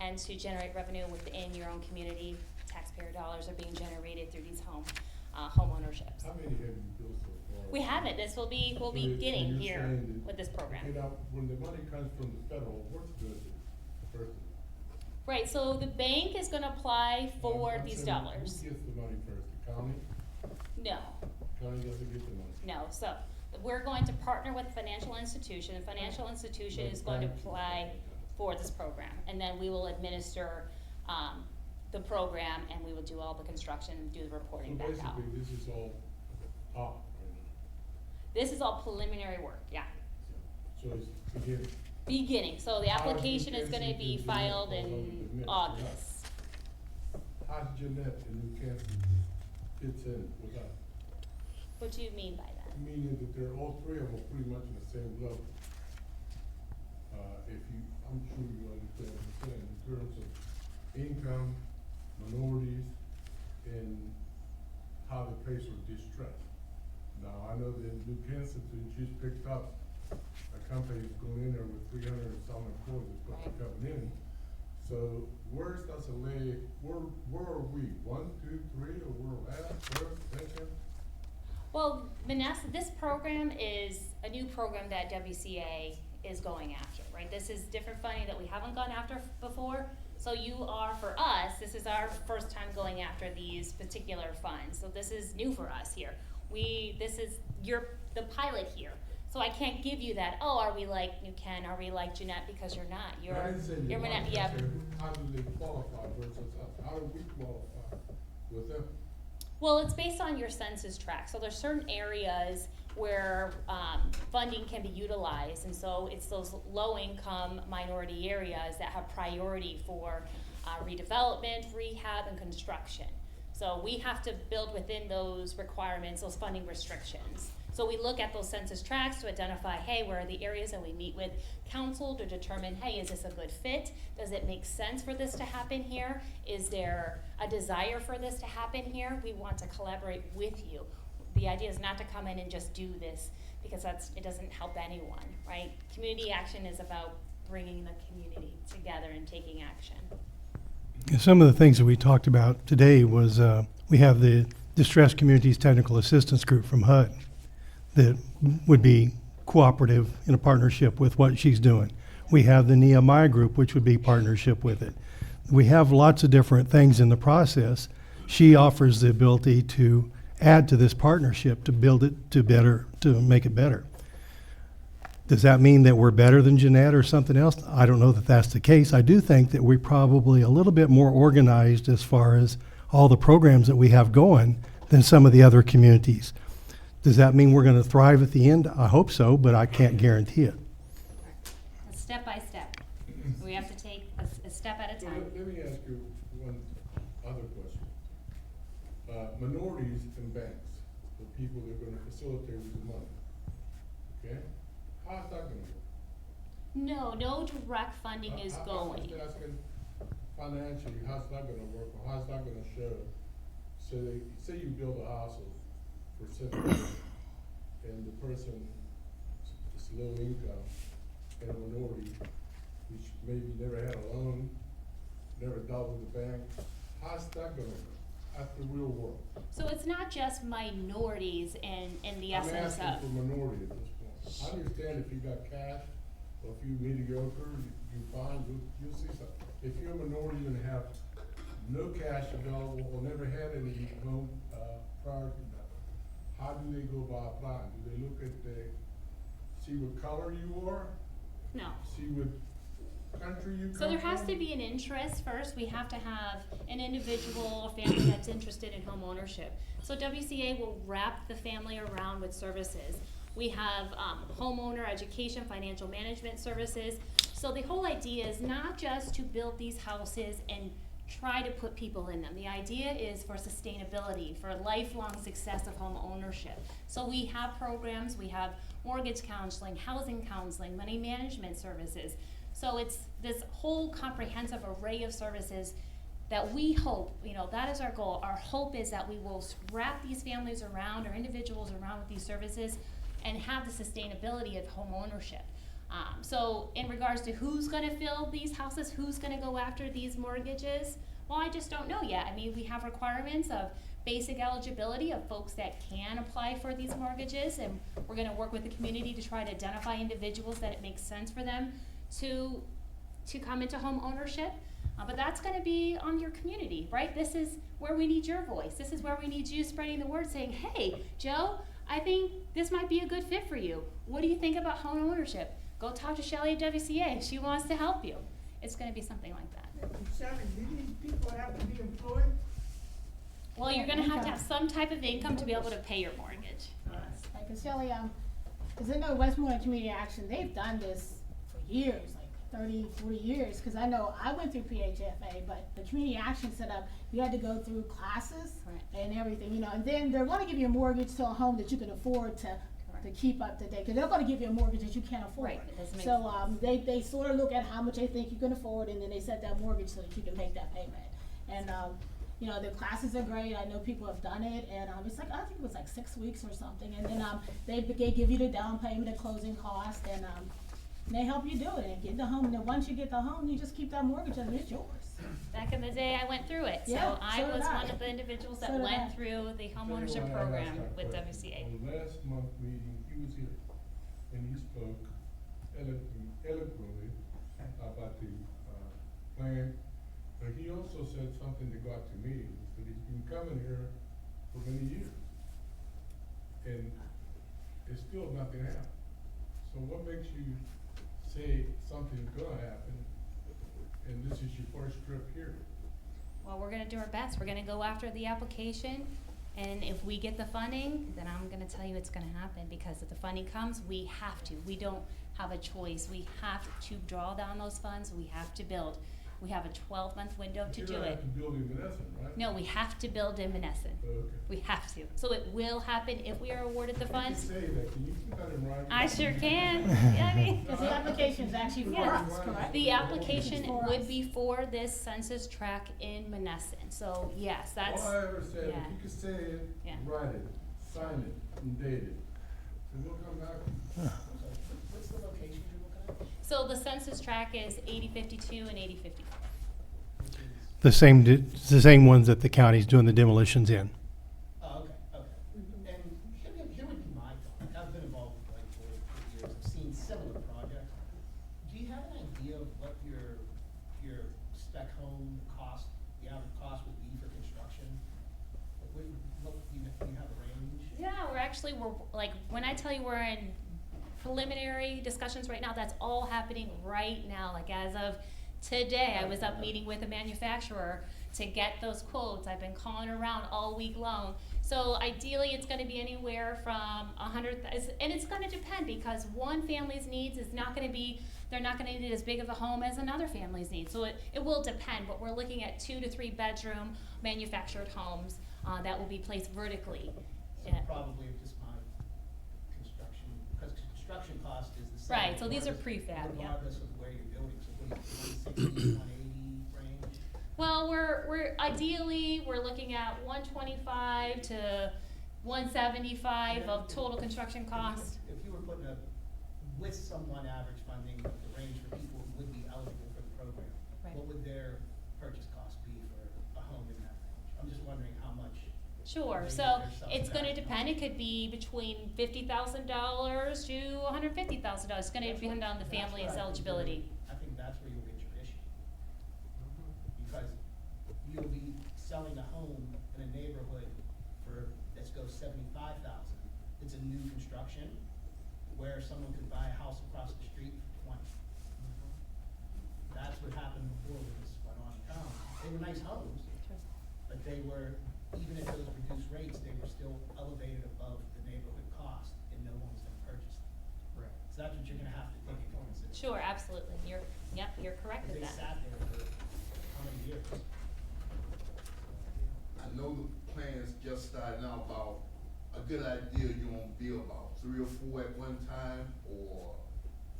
intend to generate revenue within your own community. Taxpayer dollars are being generated through these home ownerships. How many have you built so far? We haven't. We'll be getting here with this program. Okay, now, when the money comes from the federal, what's good first? Right, so the bank is gonna apply for these dollars. Who gets the money first, the county? No, County doesn't get the money. no, so we're going to partner with financial institution. The financial institution is going to apply for this program, and then we will administer, the program, and we will do all the construction and do the reporting back out. So basically, this is all top right now. This is all preliminary work, yeah. So it's beginning. Beginning, so the application is gonna be filed in August. How did Jeanette in New Kansas fits in with us? What do you mean by that? Meaning that they're all three of them are pretty much on the same level. I'm sure you understand what I'm saying, in terms of income, minorities, and how they face or distress. Now, I know that New Kansas just picked up a company that's going in there with 300 and some employees that's supposed to be coming in. So where's us lay, where are we? 1, 2, 3, or we're last, first, second? Well, Monessen, this program is a new program that WCA is going after, right? This is different funding that we haven't gone after before. So for us, this is our first time going after these particular funds. So this is new for us here. You're the pilot here. So I can't give you that, oh, are we like New Ken, are we like Jeanette, because you're not. You're Monessen, yeah. How do they qualify versus us? How do we qualify with them? Well, it's based on your census tract. So there's certain areas where funding can be utilized, and so it's those low-income minority areas that have priority for redevelopment, rehab, and construction. So we have to build within those requirements, those funding restrictions. So we look at those census tracts to identify, hey, where are the areas, and we meet with council to determine, hey, is this a good fit? Does it make sense for this to happen here? Is there a desire for this to happen here? We want to collaborate with you. The idea is not to come in and just do this, because it doesn't help anyone, right? Community action is about bringing the community together and taking action. Some of the things that we talked about today was we have the Distressed Communities Technical Assistance Group from HUD that would be cooperative in a partnership with what she's doing. We have the Nehemiah Group, which would be partnership with it. We have lots of different things in the process. She offers the ability to add to this partnership to build it to make it better. Does that mean that we're better than Jeanette or something else? I don't know that that's the case. I do think that we're probably a little bit more organized as far as all the programs that we have going than some of the other communities. Does that mean we're going to thrive at the end? I hope so, but I can't guarantee it. Step by step. We have to take a step at a time. Let me ask you one other question. Minorities and banks, the people that are going to facilitate with the money, okay? How's that going to work? No direct funding is going. I'm just asking financially, how's that going to work, or how's that going to show? So say you build a house for $7, and the person is low income and a minority, which maybe never had a loan, never dealt with the bank. How's that going to work at the real world? So it's not just minorities in the essence I'm of. asking for minority at this point. I understand if you got cash, or if you mediocre, you fine, you'll see something. If you're a minority and have no cash available or never had any home prior to that, how do they go about applying? Do they look at see what color you are? No. See what country you come from? So there has to be an interest first. We have to have an individual or family that's interested in home ownership. So WCA will wrap the family around with services. We have homeowner education, financial management services. So the whole idea is not just to build these houses and try to put people in them. The idea is for sustainability, for lifelong success of home ownership. So we have programs, we have mortgage counseling, housing counseling, money management services. So it's this whole comprehensive array of services that we hope, that is our goal. Our hope is that we will wrap these families around or individuals around with these services and have the sustainability of home ownership. So in regards to who's gonna fill these houses, who's gonna go after these mortgages, well, I just don't know yet. I mean, we have requirements of basic eligibility of folks that can apply for these mortgages, and we're gonna work with the community to try to identify individuals that it makes sense for them to come into home ownership. But that's gonna be on your community, right? This is where we need your voice. This is where we need you spreading the word, saying, hey, Joe, I think this might be a good fit for you. What do you think about home ownership? Go talk to Shelly at WCA. She wants to help you. It's gonna be something like that. Shelly, do these people have to be employed? Well, you're gonna have to have some type of income to be able to pay your mortgage. Like, cause Shelly, cause I know Westmoreland Community Action, they've done this for years, like 30, 40 years, cause I know I went through PHFA, but the Community Action set up, you had to go through classes Right. and everything, you know, and then they're gonna give you a mortgage to a home that you can afford to keep up to date, cause they're gonna give you a mortgage that you can't afford. Right, it doesn't make So, they sort of look at how much they think you can afford, and then they set that mortgage so that you can make that payment. And, you know, the classes are great, I know people have done it, and, it's like, I think it was like 6 weeks or something, and then, they give you the down payment, the closing cost, and, they help you do it, and get the home, and then once you get the home, you just keep that mortgage, and it's yours. Back in the day, I went through it, so Yeah, I so did was I. one of the individuals that So did I. went through the homeownership program with WCA. On last month's meeting, he was here, and he spoke eloquently about the, plan, but he also said something that got to me, is that he's been coming here for many years. And it's still nothing happened. So what makes you say something's gonna happen, and this is your first trip here? Well, we're gonna do our best. We're gonna go after the application, and if we get the funding, then I'm gonna tell you it's gonna happen, because if the funding comes, we have to. We don't have a choice. We have to draw down those funds. We have to build. We have a 12-month window to You do don't it. have to build in Monessen, right? No, we have to build in Monessen. Okay. We have to. So it will happen if we are awarded the You can funds. say that, can you put that in writing? I sure can. Yeah, I mean, Cause the application is actually for Yeah. us, correct? the application For would us. be for this census tract in Monessen. So yes, that's, All I ever said, yeah. if you could say it, Yeah. write it, sign it, and date it, and we'll come back. What's the location you're looking at? so the census tract is 8052 and 8054. Which is, It's the same ones that the county's doing the demolitions in. oh, okay, okay. And here would be my thought. I've been involved with Blight for years. I've seen similar projects. Do you have an idea of what your spec home cost, the average cost would be for construction? Like, what, do you have a range? Yeah, we're like, when I tell you we're in preliminary discussions right now, that's all happening right now. Like as of today, I was up meeting with a manufacturer to get those quotes. I've been calling around all week long. So ideally, it's gonna be anywhere from 100,000, and it's gonna depend, because one family's needs is not gonna be, they're not gonna need as big of a home as another family's needs. So it will depend, but we're looking at 2 to 3 bedroom manufactured homes that will be placed vertically. So Yeah. probably just my construction, because construction cost is the same. Right, so these are regardless- prefab, yeah. Regardless of where you're building, so what do you, 160, 180 range? Well, we're ideally, we're looking at 125 to 175 of total construction cost. If you were putting with someone average funding, the range for people who would be eligible for the program, Right. what would their purchase cost be for a home in that range? I'm just wondering how much. Sure, Maybe so there's it's gonna subsidized. depend, it could be between $50,000 to $150,000, it's gonna depend on the That's family's where I think eligibility. I think that's where you'll get your issue. Because you'll be selling a home in a neighborhood for, let's go 75,000. It's a new construction, where someone could buy a house across the street for 20. That's what happened before when this went on in town. They were nice homes, but they were, even at those reduced rates, they were still elevated above the neighborhood cost, and no one was gonna purchase them. Right. So that's what you're gonna have to take into consideration. Sure, absolutely, you're correct with They that. sat there for how many years? I know the plans just starting out about, a good idea you won't build about 3 or 4 at one time, or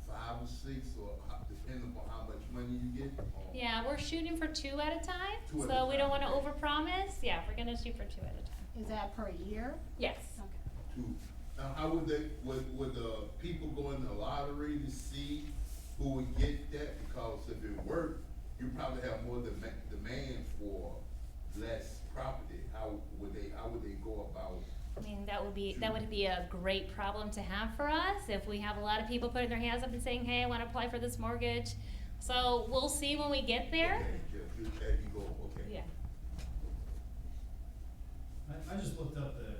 5 or 6, or depending upon how much money you get. Yeah, we're shooting for 2 at a time, 2 at so a we don't time, wanna okay. overpromise, yeah, we're gonna shoot for 2 at a time. Is that per year? Yes, Okay. Two. Now, how would would the people go in the lottery to see who would get that? Because if it worked, you probably have more demand for less property. How would they go about? I mean, that would be a great problem to have for us if we have a lot of people putting their hands up and saying, hey, I wanna apply for this mortgage. So we'll see when we get there. Okay, just as you go, okay. Yeah. I just looked up the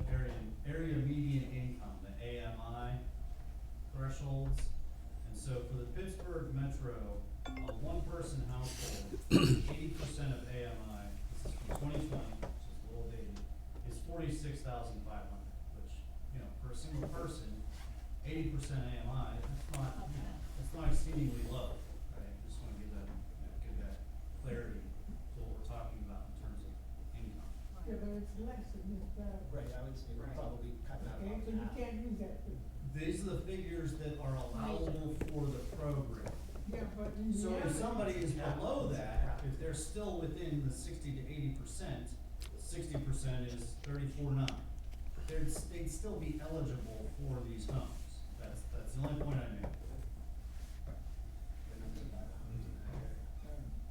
area median income, the AMI thresholds. And so for the Pittsburgh Metro, a one-person household, 80% of AMI, this is from 2020, which is a little dated, is 46,500, which, you know, for a single person, 80% AMI, that's not exceedingly low, right? Just wanna give that clarity to what we're talking about in terms of income. Yeah, but it's less than this, Right, I would say we're probably cutting out okay, about so you half. can't use that. These are the figures that are allowable for the program. Yeah, but in So if reality- somebody is below that, if they're still within the 60 to 80%, 60% is 34.9. They'd still be eligible for these homes. That's the only point I made.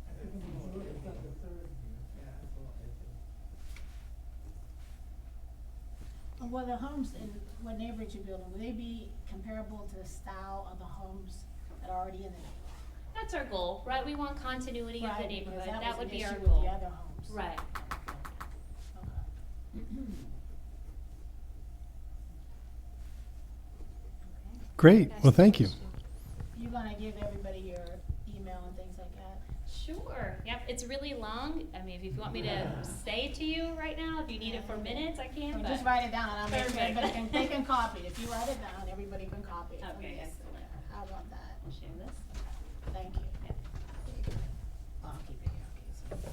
I think the majority is like the third. Well, the homes in what neighborhood you're building, will they be comparable to the style of the homes that are already in the neighborhood? That's our goal, right? We want continuity of the Right, neighborhood. because That was would an be our issue goal. with the other homes. Right. Okay. Great, well, thank you. You gonna give everybody your email and things like that? Sure. Yep. It's really long. I mean, if you want me to say it to you right now, if you need it for minutes, I can. Or But just write it down and I'll make sure Perfect. everybody can, they can copy it. If you write it down, everybody can copy it. Okay, Yes. excellent. How about that? I'll share this. Thank you. Yeah. I'll keep it here, okay,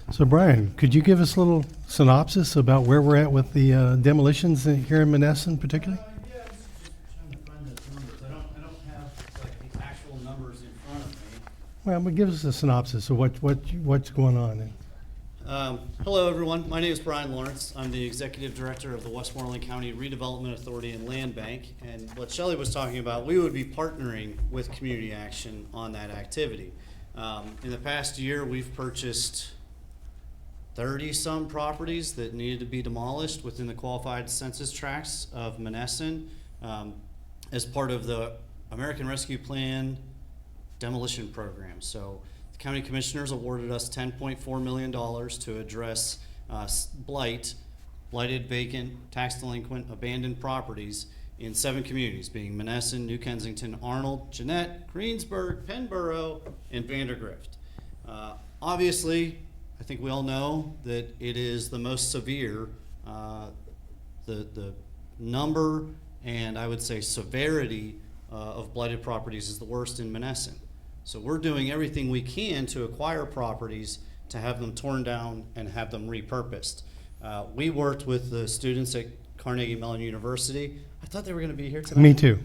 so. So Brian, could you give us a little synopsis about where we're at with the demolitions here in Monessen particularly? Yeah, just trying to find those numbers. I don't have like the actual numbers in front of me. Well, but give us a synopsis of what's going on. Hello, everyone. My name is Brian Lawrence. I'm the Executive Director of the Westmoreland County Redevelopment Authority and Land Bank. And what Shelly was talking about, we would be partnering with Community Action on that activity. In the past year, we've purchased 30-some properties that needed to be demolished within the qualified census tracts of Monessen as part of the American Rescue Plan demolition program. So the county commissioners awarded us $10.4 million to address blight, blighted, vacant, tax delinquent, abandoned properties in 7 communities, being Monessen, New Kensington, Arnold, Jeanette, Greensburg, Penborough, and Vandergrift. Obviously, I think we all know that it is the most severe. The number and I would say severity of blighted properties is the worst in Monessen. So we're doing everything we can to acquire properties, to have them torn down and have them repurposed. We worked with the students at Carnegie Mellon University. I thought they were going to be here tonight. Me too.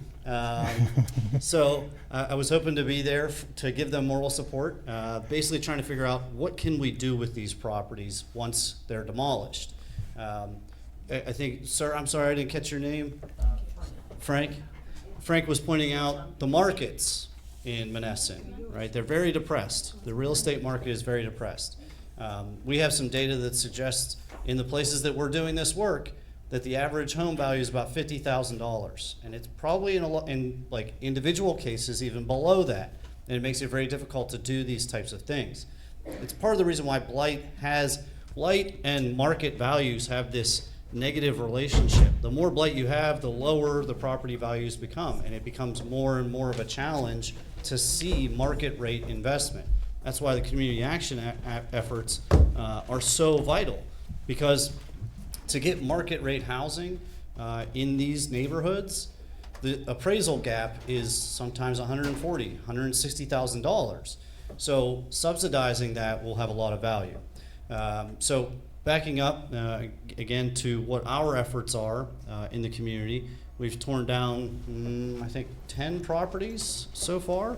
So I was hoping to be there to give them moral support, basically trying to figure out what can we do with these properties once they're demolished. I think, sir, I'm sorry I didn't catch your name. Frank? Frank was pointing out the markets in Monessen, right? They're very depressed. The real estate market is very depressed. We have some data that suggests in the places that we're doing this work that the average home value is about $50,000, and it's probably in like individual cases even below that, and it makes it very difficult to do these types of things. It's part of the reason why blight and market values have this negative relationship. The more blight you have, the lower the property values become, and it becomes more and more of a challenge to see market rate investment. That's why the community action efforts are so vital, because to get market rate housing in these neighborhoods, the appraisal gap is sometimes $140,000, $160,000. So subsidizing that will have a lot of value. So backing up again to what our efforts are in the community, we've torn down, I think, 10 properties so far,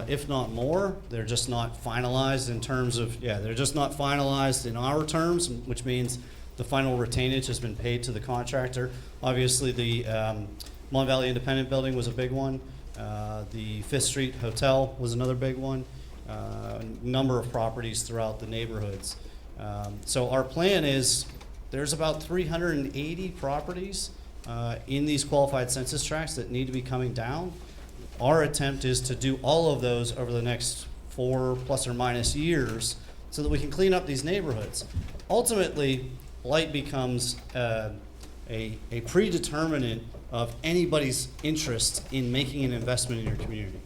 if not more. They're just not finalized in terms of, they're just not finalized in our terms, which means The final retainage has been paid to the contractor. Obviously, the Mon Valley Independent Building was a big one. The Fifth Street Hotel was another big one. A number of properties throughout the neighborhoods. So our plan is, there's about 380 properties in these qualified census tracts that need to be coming down. Our attempt is to do all of those over the next 4 plus or minus years so that we can clean up these neighborhoods. Ultimately, Blight becomes a predeterminant of anybody's interest in making an investment in your community.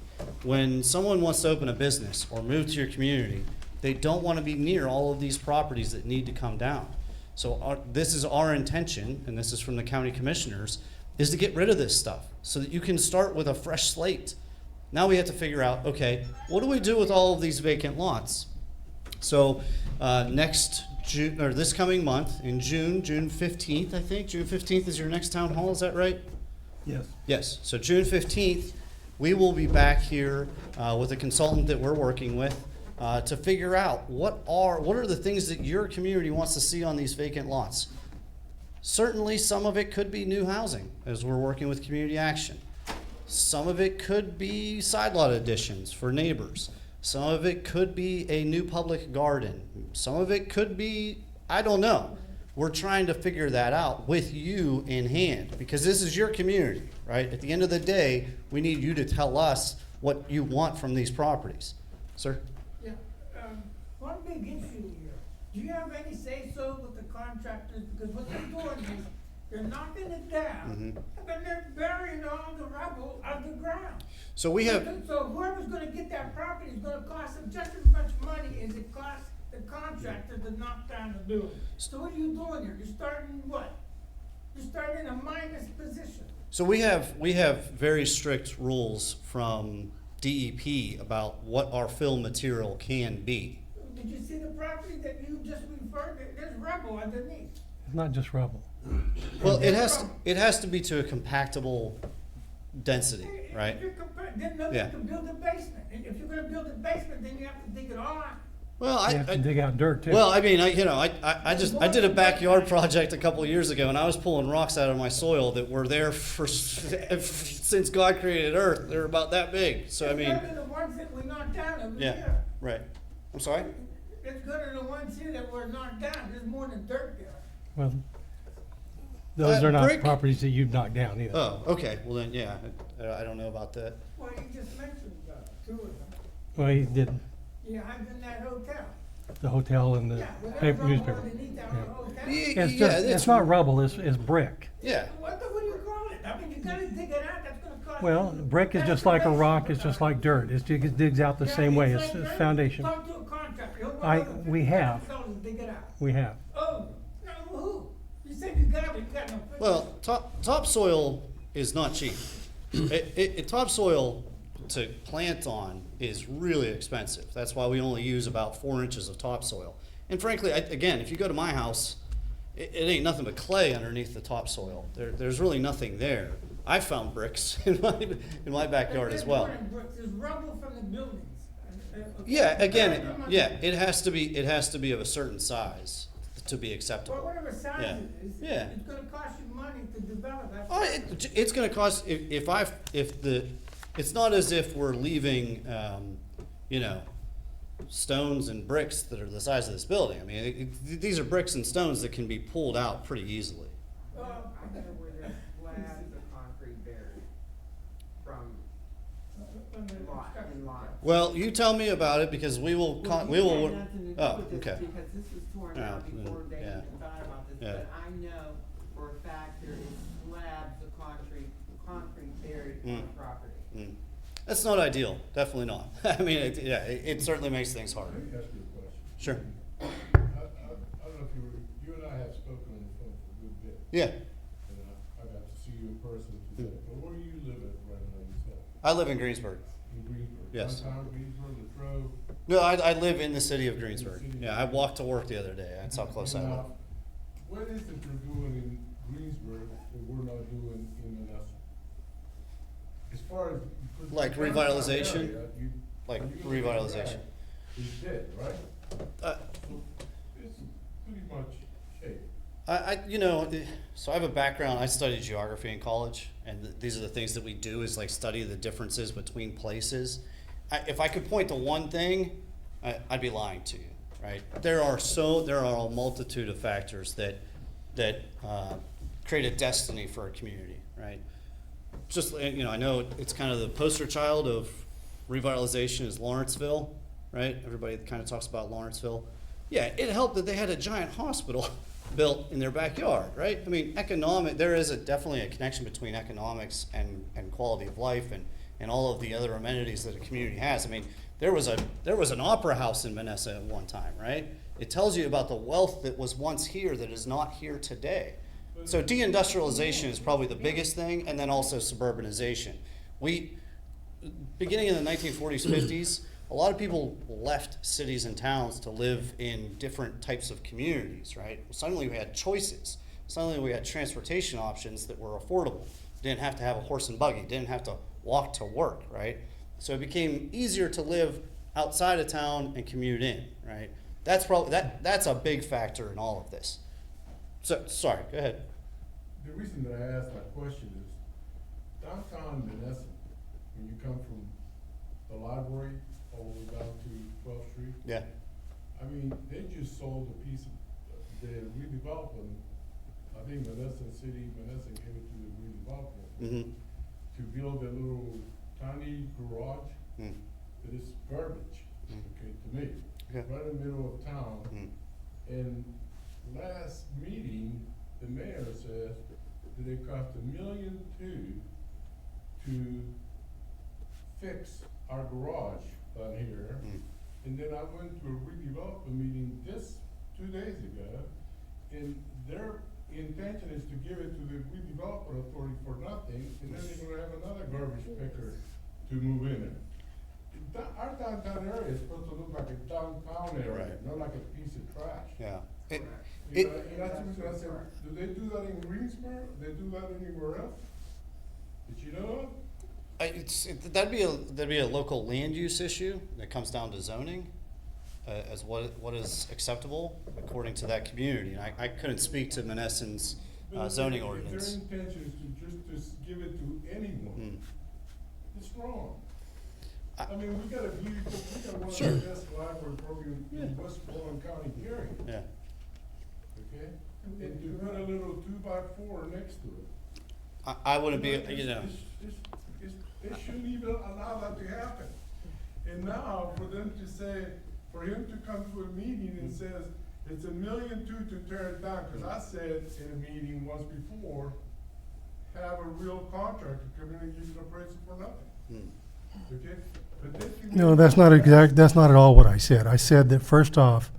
When someone wants to open a business or move to your community, they don't want to be near all of these properties that need to come down. So this is our intention, and this is from the county commissioners, is to get rid of this stuff so that you can start with a fresh slate. Now we have to figure out, okay, what do we do with all of these vacant lots? So next June, or this coming month, in June 15th, I think, June 15th is your next town hall, is that right? Yes. Yes, so June 15th, we will be back here with a consultant that we're working with to figure out what are the things that your community wants to see on these vacant lots. Certainly, some of it could be new housing, as we're working with Community Action. Some of it could be side lot additions for neighbors. Some of it could be a new public garden. Some of it could be, I don't know. We're trying to figure that out with you in hand, because this is your community, right? At the end of the day, we need you to tell us what you want from these properties. Sir? Yeah, one big issue here, do you have any say-so with the contractors? Because what they're doing is, they're knocking it down, and then they're burying all the rubble underground. So we have, So whoever's gonna get that property is gonna cost them just as much money as it costs the contractor to knock down the building. So what are you doing here? You're starting what? You're starting in a minus position. so we have very strict rules from DEP about what our fill material can be. Did you see the property that you just referred to? There's rubble underneath. It's not just rubble. Well, it has to be to a compactable density, right? If you're then nobody Yeah. can build a basement. And if you're gonna build a basement, then you have to dig it all out. Well, You have to dig out dirt too. well, I mean, I did a backyard project a couple of years ago, and I was pulling rocks out of my soil that were there since God created Earth. They're about that big. So I mean, It's better than the ones that we knocked down over yeah, here. right. I'm sorry. It's better than the ones here that were knocked down. There's more than dirt there. Well, those are not brick- properties that you've knocked down either. Oh, okay. Well then, yeah, I don't know about that. Well, you just mentioned two of them. Well, he did Yeah, I'm in that hotel. the hotel and the Yeah, well, there's paper rubble newspaper. underneath that Yeah. hotel. It's just, it's not rubble, it's brick. Yeah. What do you call it? I mean, you gotta dig it out. That's gonna cost. Well, you- brick is that's just the like a basic rock, it's just like dirt. It digs out the Yeah, same way, it's it's like dirt. foundation. Talk to a contractor. He'll I- go over we have. $50,000 to dig it out. We have. Oh, no, who? You said you got it, you got no. Well, topsoil is not cheap. Topsoil to plant on is really expensive. That's why we only use about 4 inches of topsoil. And frankly, again, if you go to my house, it ain't nothing but clay underneath the topsoil. There's really nothing there. I found bricks in my backyard as well. There's rubble from the buildings. Yeah, again, yeah, it has to be of a certain size to be Well, acceptable. whatever size Yeah. it is, Yeah. it's gonna cost you money to develop that. Oh, it's gonna cost, it's not as if we're leaving, stones and bricks that are the size of this building. I mean, these are bricks and stones that can be pulled out pretty easily. Uh, I know where there's slabs of concrete buried from lot in lot. Well, you tell me about it, because we will, Well, we you will, had nothing to do oh, with this okay. Because this was torn Oh, down before then, they yeah. even thought about this, Yeah. but I know for a fact there is slabs of concrete buried on Mm. the property. Mm. That's not ideal, definitely not. I mean, it certainly makes things harder. Let me ask you a question. Sure. I don't know if you and I have spoken on the phone for a good bit. Yeah, And I got to see you in person today. But where do you live at right now yourself? I live in Greensburg. In Greensburg? Yes. Downtown Greensburg, Latrobe? No, I live in the city of Greensburg. Yeah, I walked to work the other day. That's how close I live. Now, what is it you're doing in Greensburg that we're not doing in Monessen? As far as. Like the downtown revitalization? area, Like when you look at revitalization. that, it's dead, right? Uh, It's pretty much shape. So I have a background, I studied geography in college, and these are the things that we do is like study the differences between places. If I could point to one thing, I'd be lying to you, right? There are a multitude of factors that create a destiny for a community, right? Just, I know it's kind of the poster child of revitalization is Lawrenceville, right? Everybody kind of talks about Lawrenceville. Yeah, it helped that they had a giant hospital built in their backyard, right? I mean, there is definitely a connection between economics and quality of life and all of the other amenities that a community has. I mean, there was an opera house in Monessen at one time, right? It tells you about the wealth that was once here that is not here today. So deindustrialization is probably the biggest thing, and then also suburbanization. Beginning in the 1940s, 50s, a lot of people left cities and towns to live in different types of communities, right? Suddenly we had choices. Suddenly we had transportation options that were affordable. Didn't have to have a horse and buggy, didn't have to walk to work, right? So it became easier to live outside of town and commute in, right? That's a big factor in all of this. So, sorry, go ahead. The reason that I asked that question is downtown Monessen, when you come from the library all the way down to 12th Street. Yeah. I mean, they just sold a piece of the redevelopment. I think Monessen gave it to the redevelopment Mm-hmm. to build a little tiny garage that is garbage, okay, to me. Okay. Right in the middle of town. And last meeting, the mayor said that it cost $1.2 million to fix our garage down here. And then I went to a redevelopment meeting 2 days ago, and their intention is to give it to the redevelopment authority for nothing, and then they're gonna have another garbage picker to move in there. Our downtown area is supposed to look like a downtown area, Right. not like a piece of trash. Yeah. And that's the reason I said, do they do that in Greensboro? Do they do that anywhere else? Did you know? That'd be a local land use issue that comes down to zoning, as what is acceptable according to that community. And I couldn't speak to Monessen's zoning ordinance. If their intention is to just give it to anyone, it's wrong. I mean, we got one Sure. of the best library programs in Westmoreland County, period. Yeah. Okay? And to put a little 2x4 next to it. I wouldn't be, They shouldn't even allow that to happen. And now, for him to come to a meeting and says, it's $1.2 million to tear it down, cause I said in a meeting once before, have a real contractor come in and give you the appraisal for nothing. Okay? But this can No, make- that's not at all what I said. I said that first off,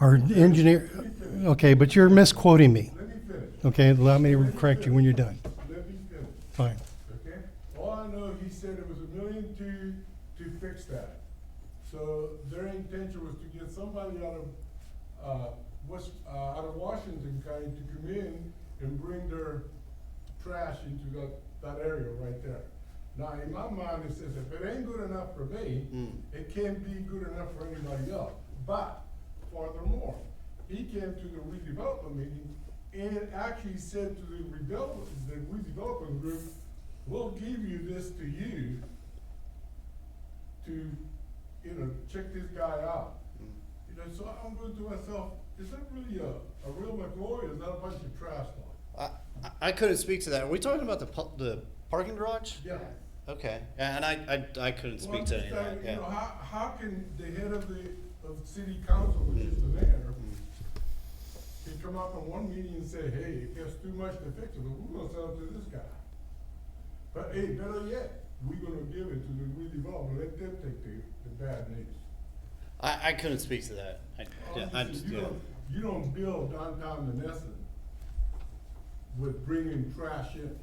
our engineer, okay, but you're misquoting me. Let me finish. Okay, allow me to correct you when you're done. Let me finish. Fine. Okay? All I know, he said it was $1.2 million to fix that. So their intention was to get somebody out of Washington County to come in and bring their trash into that area right there. Now, in my mind, it says, if it ain't good enough for me, it can't be good enough for anybody else. But, furthermore, he came to the redevelopment meeting and actually said to the redevelopment group, we'll give you this to you to, check this guy out. So I'm going to myself, is that really a real McCoy, or is that a bunch of trash talk? I couldn't speak to that. Are we talking about the parking garage? Yeah. Okay, and I couldn't speak to any of that, yeah. How can the head of city council, which is the mayor, can come up in one meeting and say, hey, it costs too much to fix it, but we're gonna sell it to this guy. But hey, better yet, we're gonna give it to the redevelopment, let them take the bad news. I couldn't speak to that. You don't build downtown Monessen with bringing trash in.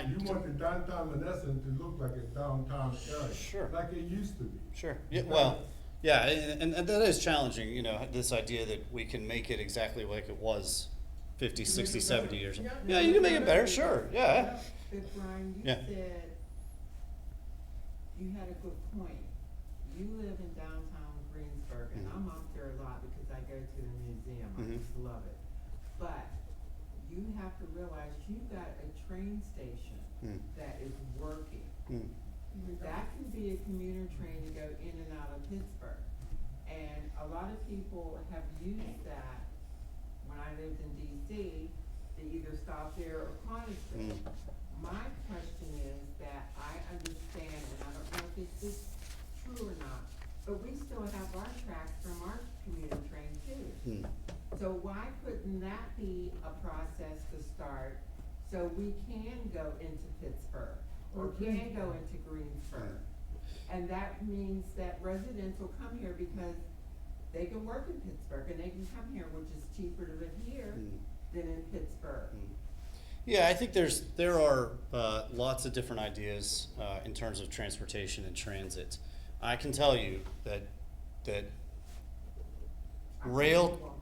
You want the downtown Monessen to look like a downtown area. Sure. Like it used to be. Sure. Yeah, well, yeah, and that is challenging, this idea that we can make it exactly like it was 50, 60, 70 years ago. Yeah, you can make it better, sure, yeah. But Brian, you Yeah. said, you had a good point. You live in downtown Greensburg, and I'm up there a lot because I go to the museum. I Mhm. just love it. but you have to realize you got a train station Hmm. that is working. Hmm. That can be a commuter train to go in and out of Pittsburgh. And a lot of people have used that. When I lived in DC, they either stopped there or Coniston. Mm. My question is that I understand, and I don't know if this is true or not, but we still have our tracks from our commuter train too. Hmm. So why couldn't that be a process to start, so we can go into Pittsburgh, or can go into Greensburg? And that means that residents will come here because they can work in Pittsburgh, and they can come here, which is cheaper to live here than in Pittsburgh. Yeah, I think there are lots of different ideas in terms of transportation and transit. I can tell you that I rail, really want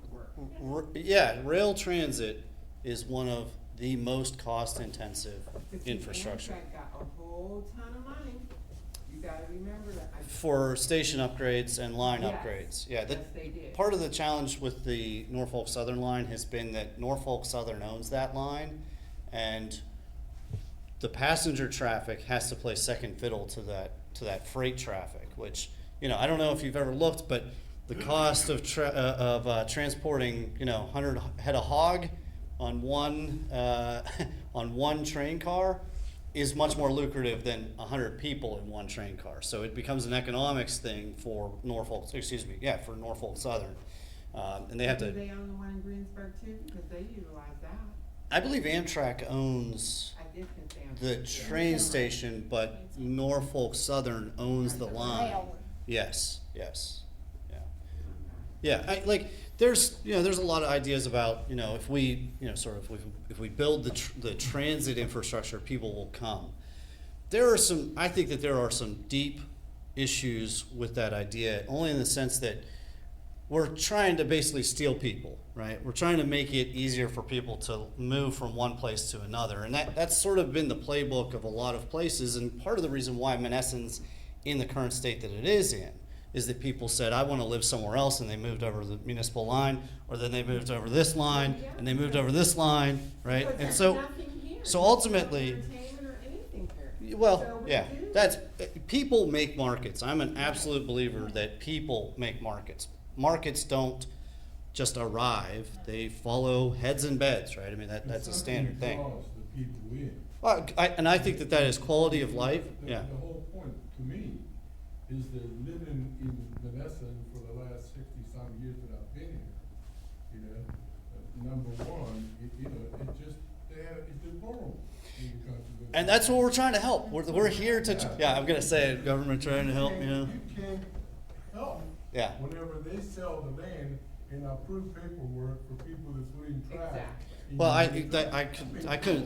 to work. rail transit is one of the most cost-intensive But see, infrastructure. Amtrak got a whole ton of money. You gotta remember that. For station upgrades and line Yes. upgrades. Yeah, Yes, they did. part of the challenge with the Norfolk Southern line has been that Norfolk Southern owns that line, and the passenger traffic has to play second fiddle to that freight traffic, which, I don't know if you've ever looked, but the cost of transporting, 100 head of hog on one on one train car is much more lucrative than 100 people in one train car. So it becomes an economics thing for Norfolk Southern. And they have Do to, they own the one in Greensburg too? Because they utilize that. I believe Amtrak owns I did think they owned. the train station, but Norfolk Southern owns the line. Rail. Yes, yeah. Yeah, there's a lot of ideas about, if we, if we build the transit infrastructure, people will come. I think that there are some deep issues with that idea, only in the sense that we're trying to basically steal people, right? We're trying to make it easier for people to move from one place to another. And that's sort of been the playbook of a lot of places. And part of the reason why Monessen's in the current state that it is in is that people said, I want to live somewhere else, and they moved over the municipal line, or then they moved over this line, and they moved over this line, right? But And there's so nothing here. so There's no ultimately- entertainment or anything here. well, So we yeah, do- people make markets. I'm an absolute believer that people make markets. Markets don't just arrive; they follow heads and beds, right? I mean, that's a standard thing. Draws the people in. Well, I think that is quality of life. Yeah, The whole point to me is that living in Monessen for the last 60-some years that I've been here, number one, it's deplorable in the country. and that's what we're trying to help. We're here to. Yeah, I'm gonna say it. Government trying to help. You can't help Yeah. whenever they sell the land and approve paperwork for people that's putting trash. Exactly. Well,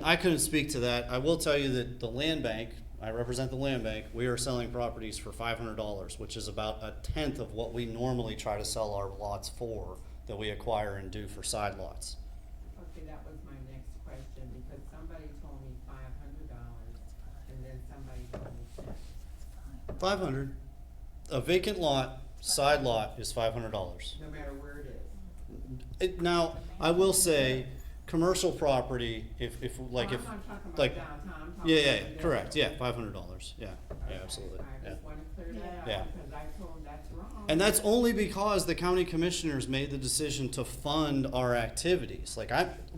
I couldn't speak to that. I will tell you that the land bank, I represent the land bank, we are selling properties for $500, which is about a tenth of what we normally try to sell our lots for, that we acquire and do for side lots. Okay, that was my next question, because somebody told me $500, and then somebody told me 10. 500. A vacant lot, side lot is $500. No matter where it is. Now, I will say, commercial property, if I'm not talking about like, downtown, I'm talking yeah, about the correct, neighborhood. yeah, $500, yeah, absolutely, I yeah. just wanna clear that Yeah. out, because I told them that's wrong. And that's only because the county commissioners made the decision to fund our activities.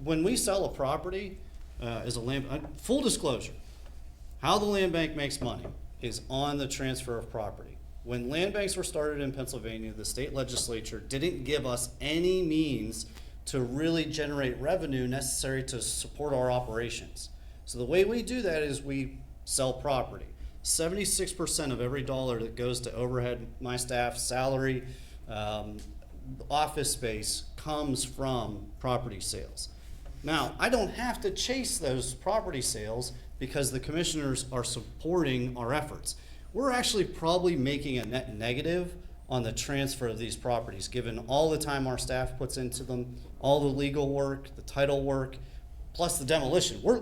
When we sell a property, as a land, full disclosure, how the land bank makes money is on the transfer of property. When land banks were started in Pennsylvania, the state legislature didn't give us any means to really generate revenue necessary to support our operations. So the way we do that is we sell property. 76% of every dollar that goes to overhead, my staff's salary, office space comes from property sales. Now, I don't have to chase those property sales because the commissioners are supporting our efforts. We're actually probably making a net negative on the transfer of these properties, given all the time our staff puts into them, all the legal work, the title work, plus the demolition. We're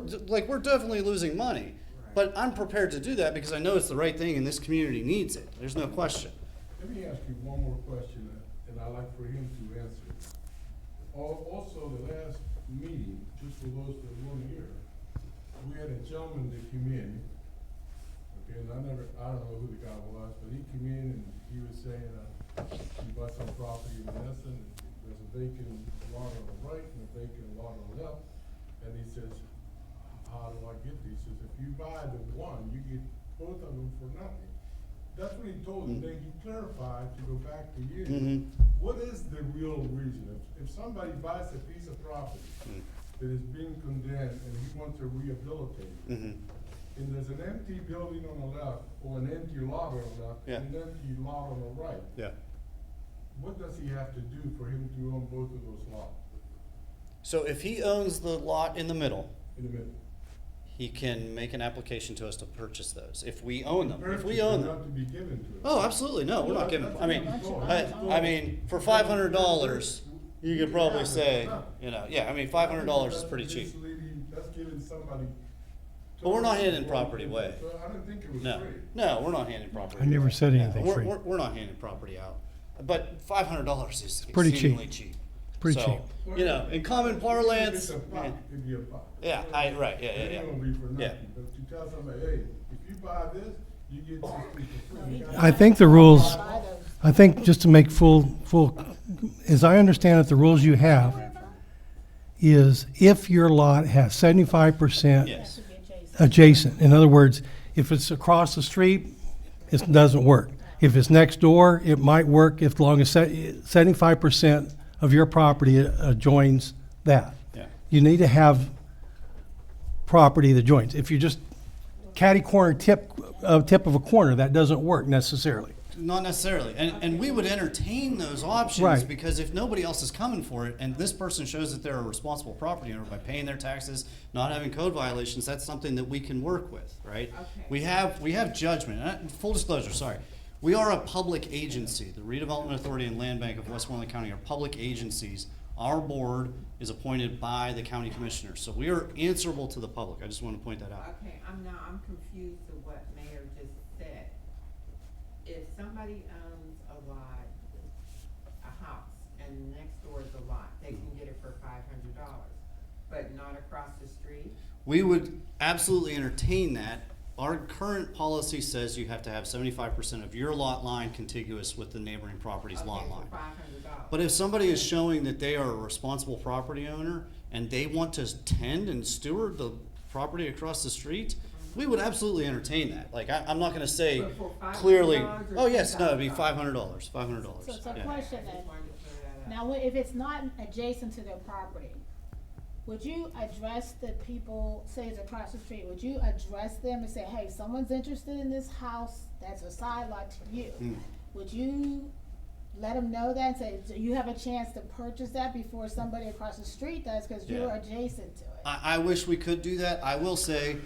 definitely losing money, but I'm prepared to do that because I know it's the right thing and this community needs it. There's no question. Let me ask you one more question, and I'd like for him to answer. Also, the last meeting, just for those that weren't here, we had a gentleman that came in, okay, and I don't know who the guy was, but he came in and he was saying, he bought some property in Monessen, and there's a vacant lot on the right and a vacant lot on the left, and he says, how do I get these? He says, if you buy the one, you get both of them for nothing. That's what he told me, then he clarified to go back to you. Mhm. What is the real reason? If somebody buys a piece of property that is being condemned and he wants to rehabilitate it, Mhm. and there's an empty building on the left or an empty lot on the left Yeah. and an empty lot on the right, Yeah. what does he have to do for him to own both of those lots So if he owns the lot in the middle, in the middle? he can make an application to us to purchase those, if we own them, if Purchase we own would them. have to be given to him. Oh, absolutely, no, we're not giving, I mean, That's I mean, for $500, you could probably say, you know, yeah, I mean, $500 is pretty cheap. That's giving somebody. But we're not handing property away. So I didn't think it was No, free. no, we're not handing property. I never away. said Yeah, anything we're- free. We're not handing property out, but $500 is Pretty cheap. exceedingly cheap. Pretty So, cheap. you know, in common If parlance, it's a buck, it'd be a buck. yeah, right, yeah, It yeah, ain't gonna be for yeah. nothing, but you tell somebody, hey, if you buy this, you get this piece for free. You gotta- I think the rules, Buy those. I think just to make full, as I understand it, the rules you have is if your lot has 75% Yes. To be adjacent. adjacent. In other words, if it's across the street, it doesn't work. If it's next door, it might work if long as 75% of your property adjoins that. Yeah. You need to have property that joins. If you're just catty corner tip of a corner, that doesn't work necessarily. Not necessarily, and we would entertain those options, Right. because if nobody else is coming for it, and this person shows that they're a responsible property owner by paying their taxes, not having code violations, that's something that we can work with, right? Okay. We have judgment, full disclosure, sorry. We are a public agency. The Redevelopment Authority and Land Bank of Westmoreland County are public agencies. Our board is appointed by the county commissioner, so we are answerable to the public. I just want to point that out. Okay, I'm confused to what Mayor just said. If somebody owns a lot, a house, and next door is a lot, they can get it for $500, but not across the street? We would absolutely entertain that. Our current policy says you have to have 75% of your lot line contiguous with the neighboring property's lot Okay, line. for $500. But if somebody is showing that they are a responsible property owner and they want to tend and steward the property across the street, we would absolutely entertain that. Like, I'm not gonna say But for $500 clearly, or oh yes, no, it'd be $10,000? $500, So $500. it's a Yeah. question I then. just wanted to clear that up. Now, if it's not adjacent to their property, would you address the people, say it's across the street, would you address them and say, hey, someone's interested in this house that's a side lot to you? Mm. Would you let them know that and say, do you have a chance to purchase that before somebody across the street does, cause you're Yeah. adjacent to it? I wish we could do that. I will say,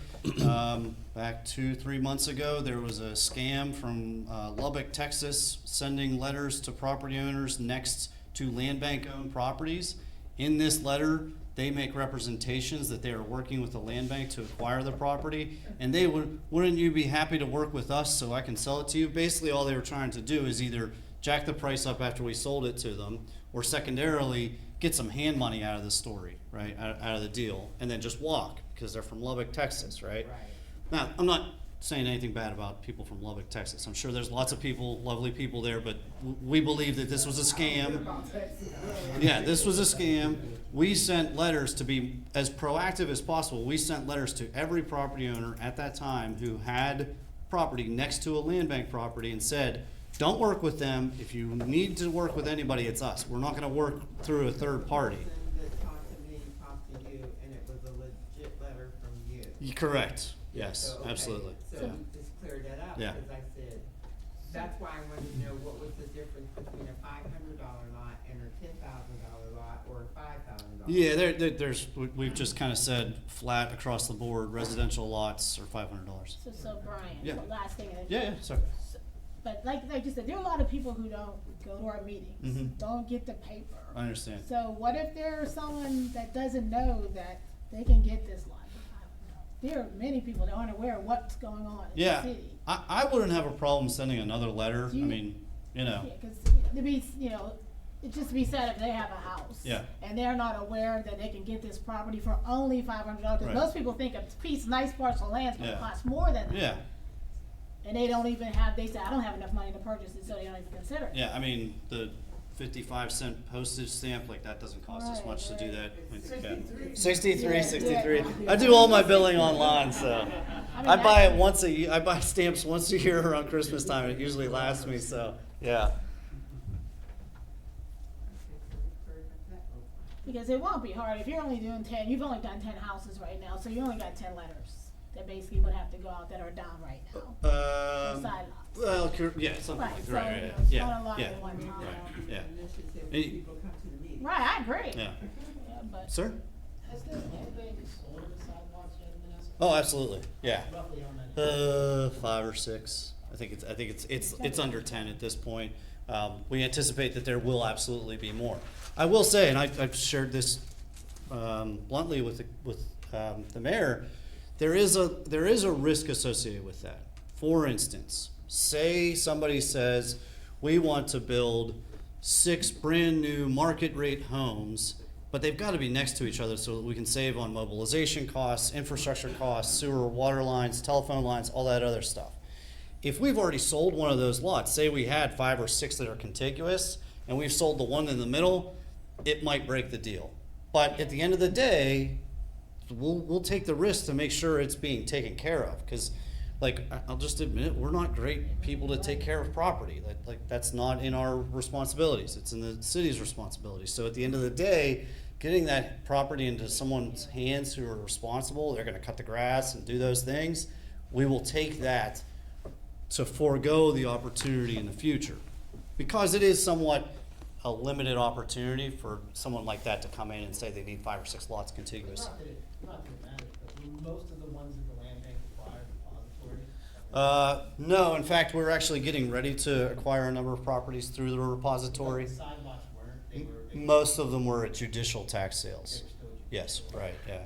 back 2-3 months ago, there was a scam from Lubbock, Texas, sending letters to property owners next to land bank owned properties. In this letter, they make representations that they are working with the land bank to acquire the property, and they wouldn't you be happy to work with us so I can sell it to you? Basically, all they were trying to do is either jack the price up after we sold it to them, or secondarily, get some hand money out of the story, right, out of the deal, and then just walk, because they're from Lubbock, Texas, right? Right. Now, I'm not saying anything bad about people from Lubbock, Texas. I'm sure there's lots of people, lovely people there, but we believe that this was a scam. Yeah, this was a scam. We sent letters to be as proactive as possible. We sent letters to every property owner at that time who had property next to a land bank property and said, don't work with them. If you need to work with anybody, it's us. We're not gonna work through a third party. The person that talked to me talked to you, and it was a legit letter from you. Correct. Yes, So, okay, absolutely. So Yeah. you just cleared that up, Yeah. because I said, that's why I wanted to know what was the difference between a $500 lot and a $10,000 lot, or a $5,000. Yeah, we've just kind of said flat across the board, residential lots are $500. So Brian, Yeah. the last thing. Yeah, sorry. But like you said, there are a lot of people who don't go to our meetings, Mhm. don't get the paper. I understand. So what if there's someone that doesn't know that they can get this lot? I don't know. There are many people that aren't aware of what's going on in the Yeah, city. I wouldn't have a problem sending another letter. I Do you- mean, you know, Yeah, 'cause to be, it just be said if they have a house. Yeah. And they're not aware that they can get this property for only $500. Right. Most people think a piece, nice parcel of land is gonna Yeah. cost more than that. Yeah, And they don't even have, they say, I don't have enough money to purchase it, so they don't even consider it. yeah, I mean, the 55-cent postage stamp, like, that doesn't cost us Right, much to do right. that. Like, yeah. 63. 63. Yeah. I do all my billing online, so. I mean, I buy it that's- once a year, I buy stamps once a year around Christmas time, it usually lasts me, so, yeah. Because it won't be hard, if you're only doing 10, you've only done 10 houses right now, so you only got 10 letters that basically would have to go out that are down right now. Side lots. Well, yeah, something Right, like, so, right, you know, right, it's yeah, not a lot yeah, at one time. right, yeah. Initiative, Hey. people come to the meeting. Right, I agree. Yeah, Yeah, but sir? Has the land bank sold the sidewalks yet in Monessen? Oh, absolutely, yeah. Roughly how many? 5 or 6. I think it's under 10 at this point. We anticipate that there will absolutely be more. I will say, and I've shared this bluntly with the mayor, there is a risk associated with that. For instance, say somebody says, we want to build 6 brand new market rate homes, but they've got to be next to each other so that we can save on mobilization costs, infrastructure costs, sewer, water lines, telephone lines, all that other stuff. If we've already sold one of those lots, say we had 5 or 6 that are contiguous, and we've sold the one in the middle, it might break the deal. But at the end of the day, we'll take the risk to make sure it's being taken care of. Because, like, I'll just admit, we're not great people to take care of property. Like that's not in our responsibilities. It's in the city's responsibility. So at the end of the day, getting that property into someone's hands who are responsible, they're going to cut the grass and do those things, we will take that to forego the opportunity in the future. Because it is somewhat a limited opportunity for someone like that to come in and say they need 5 or 6 lots contiguous. Not that it matters, but were most of the ones that the land bank acquired repository? No, in fact, we're actually getting ready to acquire a number of properties through the repository. The sidewalks weren't, they were. Most of them were at judicial tax They sales. were still. Yes, right, yeah.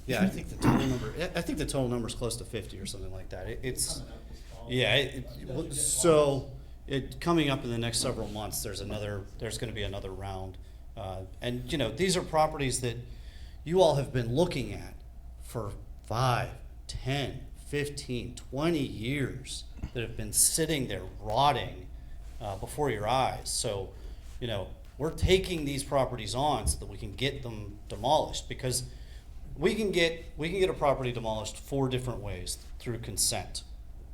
Yeah, I think the total number is close to 50 or something like that. It's, Coming up this fall. yeah, so coming up in the next several months, there's gonna be another round. And, you know, these are properties that you all have been looking at for 5, 10, 15, 20 years that have been sitting there rotting before your eyes. So, you know, we're taking these properties on so that we can get them demolished, because we can get a property demolished 4 different ways through consent.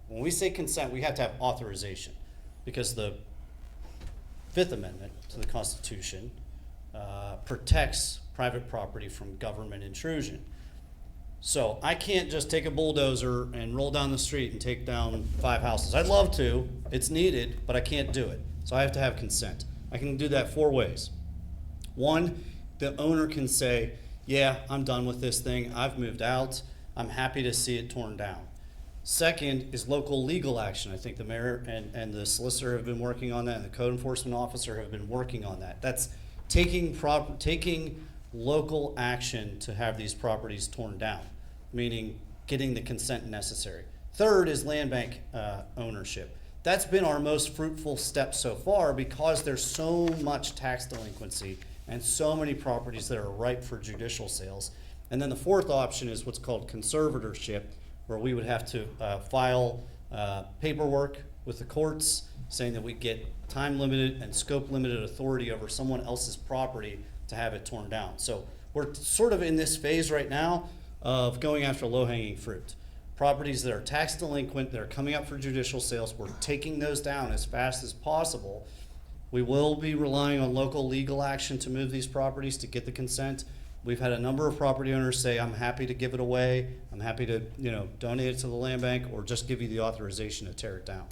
When we say consent, we have to have authorization, because the 5th Amendment to the Constitution protects private property from government intrusion. So I can't just take a bulldozer and roll down the street and take down 5 houses. I'd love to, it's needed, but I can't do it. So I have to have consent. I can do that 4 ways. 1, the owner can say, yeah, I'm done with this thing, I've moved out, I'm happy to see it torn down. 2nd is local legal action. I think the mayor and the solicitor have been working on that, and the code enforcement officer have been working on that. That's taking local action to have these properties torn down, meaning getting the consent necessary. 3rd is land bank ownership. That's been our most fruitful step so far, because there's so much tax delinquency and so many properties that are ripe for judicial sales. And then the 4th option is what's called conservatorship, where we would have to file paperwork with the courts saying that we get time limited and scope limited authority over someone else's property to have it torn down. So we're sort of in this phase right now of going after low-hanging fruit. Properties that are tax delinquent, that are coming up for judicial sales, we're taking those down as fast as possible. We will be relying on local legal action to move these properties to get the consent. We've had a number of property owners say, I'm happy to give it away, I'm happy to, you know, donate it to the land bank, or just give you the authorization to tear it down.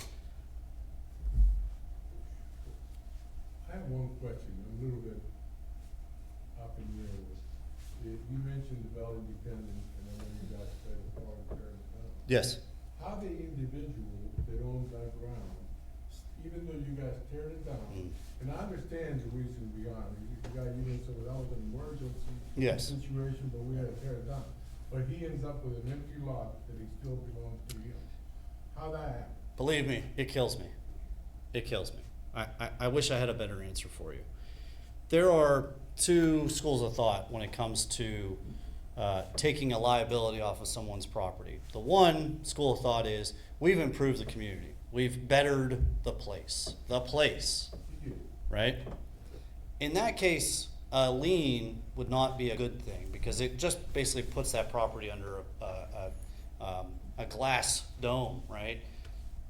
I have one question, a little bit up in the air. You mentioned the Valley Independent, and I know you guys said it's part of tearing it down. Yes. How the individual that owns that ground, even though you guys tear it down, and I understand the reason behind it, you got units, so that was an emergency Yes. situation, but we had to tear it down. But he ends up with an empty lot that he still belongs to you. How that happen? Believe me, it kills me. It kills me. I wish I had a better answer for you. There are two schools of thought when it comes to taking a liability off of someone's property. The one school of thought is, we've improved the community. We've bettered the place, right? In that case, a lien would not be a good thing, because it just basically puts that property under a glass dome, right?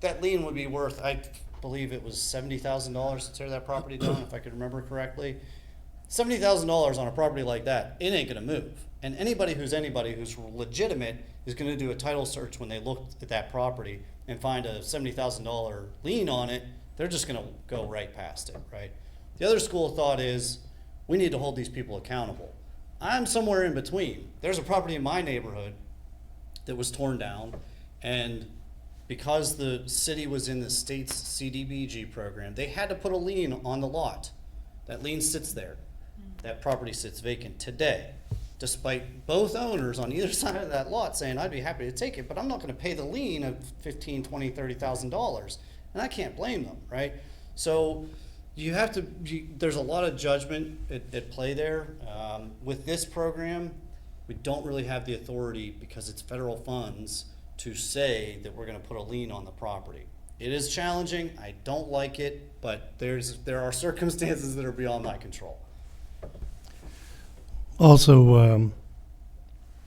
That lien would be worth, I believe it was $70,000 to tear that property down, if I could remember correctly. $70,000 on a property like that, it ain't gonna move. And anybody who's legitimate is gonna do a title search when they look at that property and find a $70,000 lien on it. They're just gonna go right past it, right? The other school of thought is, we need to hold these people accountable. I'm somewhere in between. There's a property in my neighborhood that was torn down, and because the city was in the state's CDBG program, they had to put a lien on the lot. That lien sits there. That property sits vacant today, despite both owners on either side of that lot saying, I'd be happy to take it, but I'm not gonna pay the lien of $15,000, $20,000, $30,000. And I can't blame them, right? So you have to, there's a lot of judgment at play there. With this program, we don't really have the authority, because it's federal funds, to say that we're gonna put a lien on the property. It is challenging, I don't like it, but there are circumstances that are beyond my control. Also,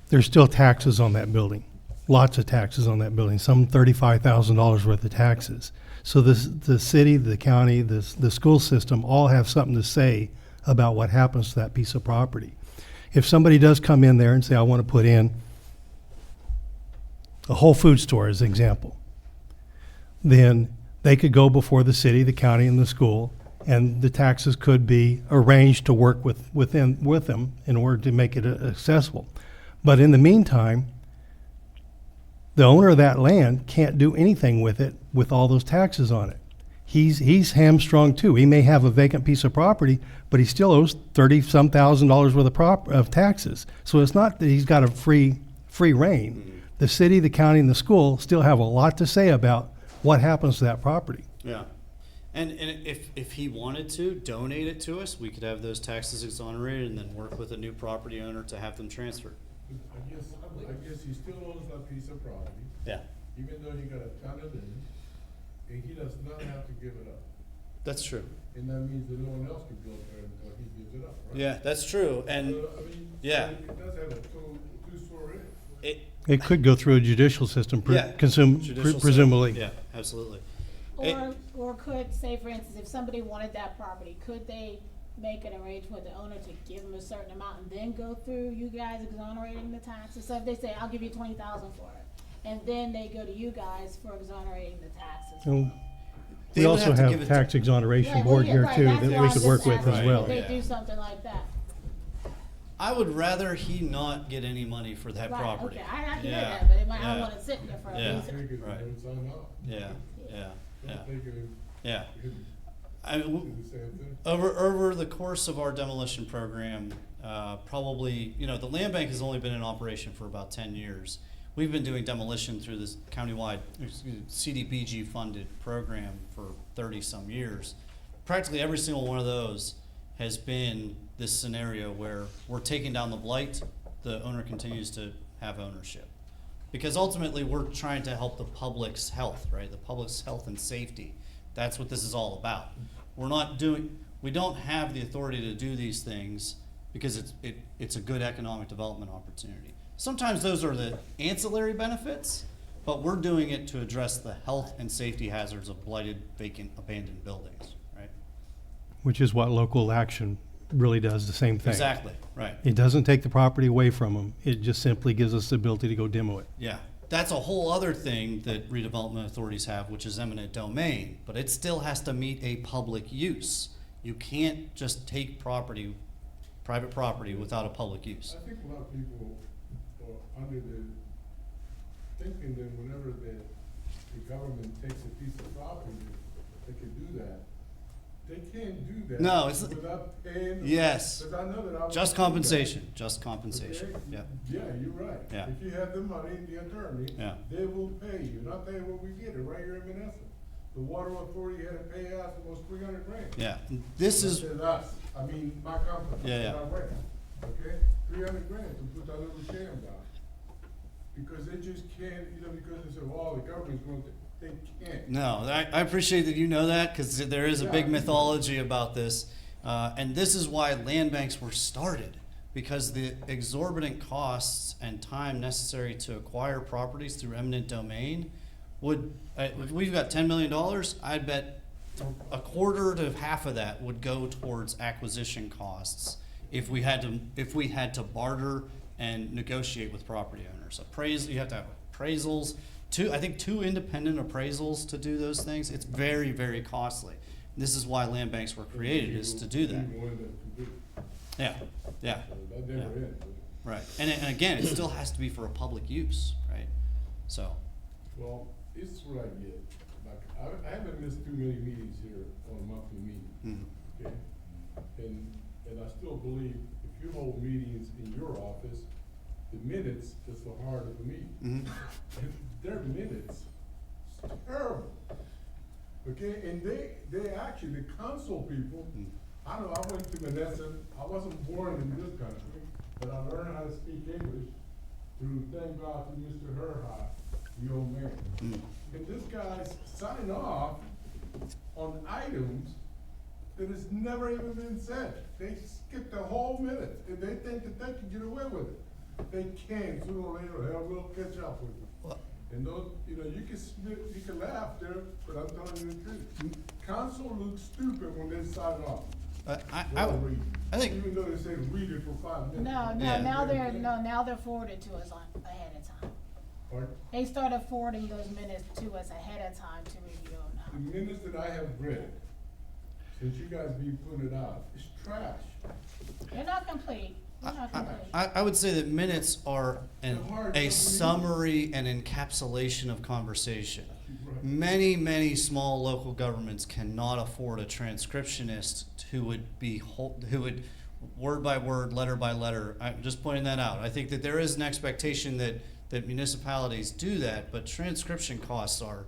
there's still taxes on that building, lots of taxes on that building, some $35,000 worth of taxes. So the city, the county, the school system all have something to say about what happens to that piece of property. If somebody does come in there and say, I want to put in a Whole Food store as an example, then they could go before the city, the county, and the school, and the taxes could be arranged to work with them in order to make it accessible. But in the meantime, the owner of that land can't do anything with it with all those taxes on it. He's hamstrung too. He may have a vacant piece of property, but he still owes $30-some thousand worth of taxes. So it's not that he's got a free reign. Mm-hmm. The city, the county, and the school still have a lot to say about what happens to that property. Yeah. And if he wanted to donate it to us, we could have those taxes exonerated and then work with a new property owner to have them transferred. I guess he still owns that piece of property, Yeah, even though he got a ton of liens, and he does not have to give it up. that's true. And that means that no one else can build there until he gives it up, right? Yeah, that's true. And So, I mean, yeah. It does have a two-story. It could go through a judicial system, Yeah, judicial presumably. Yeah, absolutely. It- Or could, say for instance, if somebody wanted that property, could they make an arrangement with the owner to give them a certain amount and then go through you guys exonerating the taxes? So if they say, I'll give you $20,000 for it, and then they go to you guys for exonerating the taxes. And They we would also have to have give it tax exoneration Yeah, well, board yeah, here right, too that's that why we I'm could just work with asking as well. if They Yeah. do something like that. I would rather he not get any money for that Right, property. okay, I can Yeah, get that, but it might, I yeah. want it sitting there for a Yeah. reason. Take it Right. and sign off. Yeah, yeah, yeah, Don't take it yeah. and I mean, do the same thing. over the course of our demolition program, probably, the land bank has only been in operation for about 10 years. We've been doing demolition through this countywide CDBG funded program for 30-some years. Practically every single one of those has been this scenario where we're taking down the blight, the owner continues to have ownership. Because ultimately, we're trying to help the public's health, right? The public's health and safety. That's what this is all about. We don't have the authority to do these things because it's a good economic development opportunity. Sometimes those are the ancillary benefits, but we're doing it to address the health and safety hazards of blighted, vacant, abandoned buildings, right? Which is what local action really does, the same thing. Exactly, right. It doesn't take the property away from them. It just simply gives us the ability to go demo it. Yeah, that's a whole other thing that redevelopment authorities have, which is eminent domain, but it still has to meet a public use. You can't just take private property without a public use. I think a lot of people are under the thinking that whenever the government takes a piece of property, they can do that. They can't do that. No, it's- without paying. Yes. Because I know that I. Just compensation, just compensation, Okay? yeah. Yeah, you're right. Yeah. If you have the money, the attorney. Yeah. They will pay you, and I'll tell you where we get it, right here in Monessen. the water authority had to pay us almost $300,000. Yeah, this I is, said us, I mean, my company. Yeah, yeah. that I ran, okay, $300,000 to put that little sham down. Because they just can't, because they said, well, the government's going to, they can't. no, I appreciate that you know that, because there is a big Yeah. mythology about this. And this is why land banks were started, because the exorbitant costs and time necessary to acquire properties through eminent domain would, if we've got $10 million, I'd bet a quarter to half of that would go towards acquisition costs if we had to barter and negotiate with property owners. You have to have appraisals, I think two independent appraisals to do those things. It's very, very costly. This is why land banks were created, is to do that. We wanted them to do. Yeah, yeah, So that never Yeah. ends. right. And again, it still has to be for a public use, right? So, Well, this is what I get. Like, I haven't missed too many meetings here on a monthly meeting, mhm. okay? And I still believe if you hold meetings in your office, the minutes is the heart of the meeting. Mhm. And their minutes, it's terrible. Okay, and they actually, the council people, Mm. I know, I went to Monessen, I wasn't born in this country, but I learned how to speak English through, thank God, through Mr. Herhot, the old man. Mm. And this guy's sign off on items that has never even been said. They skip the whole minute, and they think that they can get away with it. They can, sooner or later, hell, we'll catch up with them. Well, And those, you can laugh there, but I'm telling you the truth. Council looks stupid when they sign off. I think, Even though they say read it for 5 minutes. Yeah. Now they're forwarded to us ahead of time. Pardon? They started forwarding those minutes to us ahead of time to review them The minutes that I have read, since you guys be putting it out, it's trash. now. They're not complete, they're not complete. I would say that minutes are a summary and encapsulation of conversation. Right. Many small local governments cannot afford a transcriptionist who would word by word, letter by letter. I'm just pointing that out. I think that there is an expectation that municipalities do that, but transcription costs are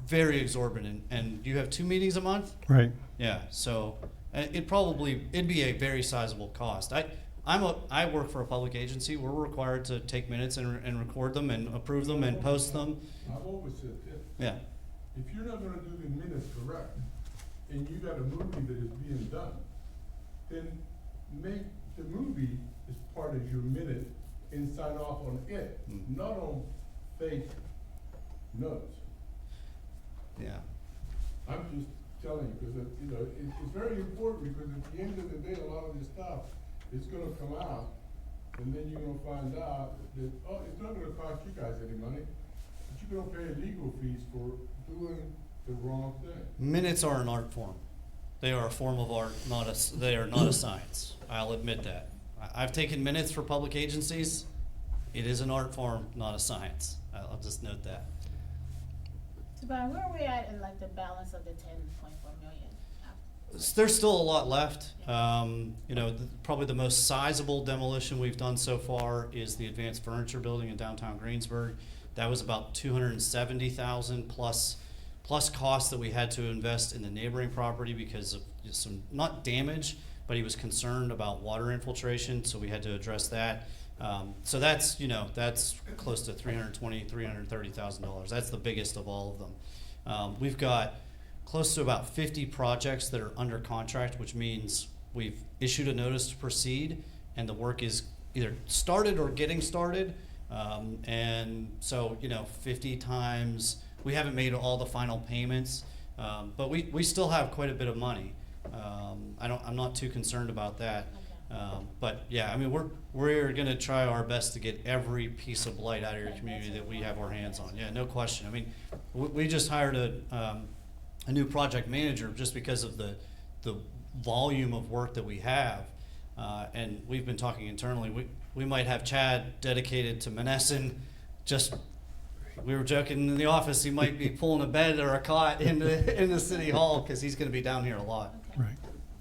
very exorbitant. And you have 2 meetings a month? Right. Yeah, so it'd be a very sizable cost. I work for a public agency. We're required to take minutes and record them and approve them and post them. I've always said this. Yeah, If you're not gonna do the minutes correct, and you got a movie that is being done, then make the movie as part of your minute and sign off on it, Mm. not on fake notes. yeah. I'm just telling you, because, it's very important, because at the end of the day, a lot of this stuff is gonna come out, and then you're gonna find out that, oh, it's not gonna cost you guys any money, but you're gonna pay legal fees for doing the wrong thing. Minutes are an art form. They are a form of art, they are not a science. I'll admit that. I've taken minutes for public agencies. It is an art form, not a science. I'll just note that. So Brian, where are we at in like the balance of the 10.4 million? There's still a lot left. Probably the most sizable demolition we've done so far is the Advanced Furniture Building in downtown Greensburg. That was about $270,000 plus costs that we had to invest in the neighboring property because of some, not damage, but he was concerned about water infiltration, so we had to address that. So that's close to $330,000. That's the biggest of all of them. We've got close to about 50 projects that are under contract, which means we've issued a notice to proceed, and the work is either started or getting started. And so, 50 times, we haven't made all the final payments, but we still have quite a bit of money. I'm not too concerned about that. But yeah, I mean, we're gonna try our best to get every piece of blight out of your community that we have our hands on. Yeah, no question. I mean, we just hired a new project manager just because of the volume of work that we have. And we've been talking internally, we might have Chad dedicated to Monessen. We were joking in the office, he might be pulling a bed or a cot in the city hall, cause he's gonna be down here a lot. Okay. Right.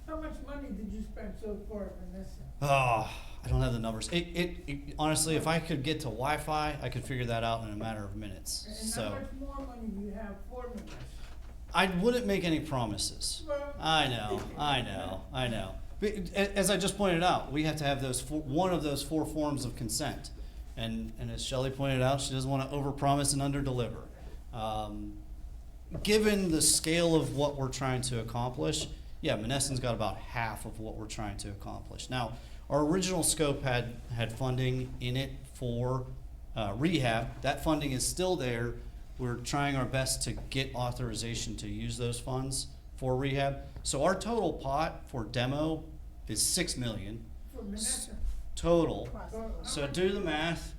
How much money did you spend so far on this? Oh, I don't have the numbers. It honestly, if I could get to Wi-Fi, I could figure that out in a matter of minutes. And So how much more money do you have for this? I wouldn't make any promises. I know. But as I just pointed out, we have to have one of those 4 forms of consent. And as Shelly pointed out, she doesn't want to overpromise and underdeliver. Given the scale of what we're trying to accomplish, yeah, Monessen's got about half of what we're trying to accomplish. Now, our original scope had funding in it for rehab. That funding is still there. We're trying our best to get authorization to use those funds for rehab. So our total pot for demo is $6 million For Monessen, total. So do the math,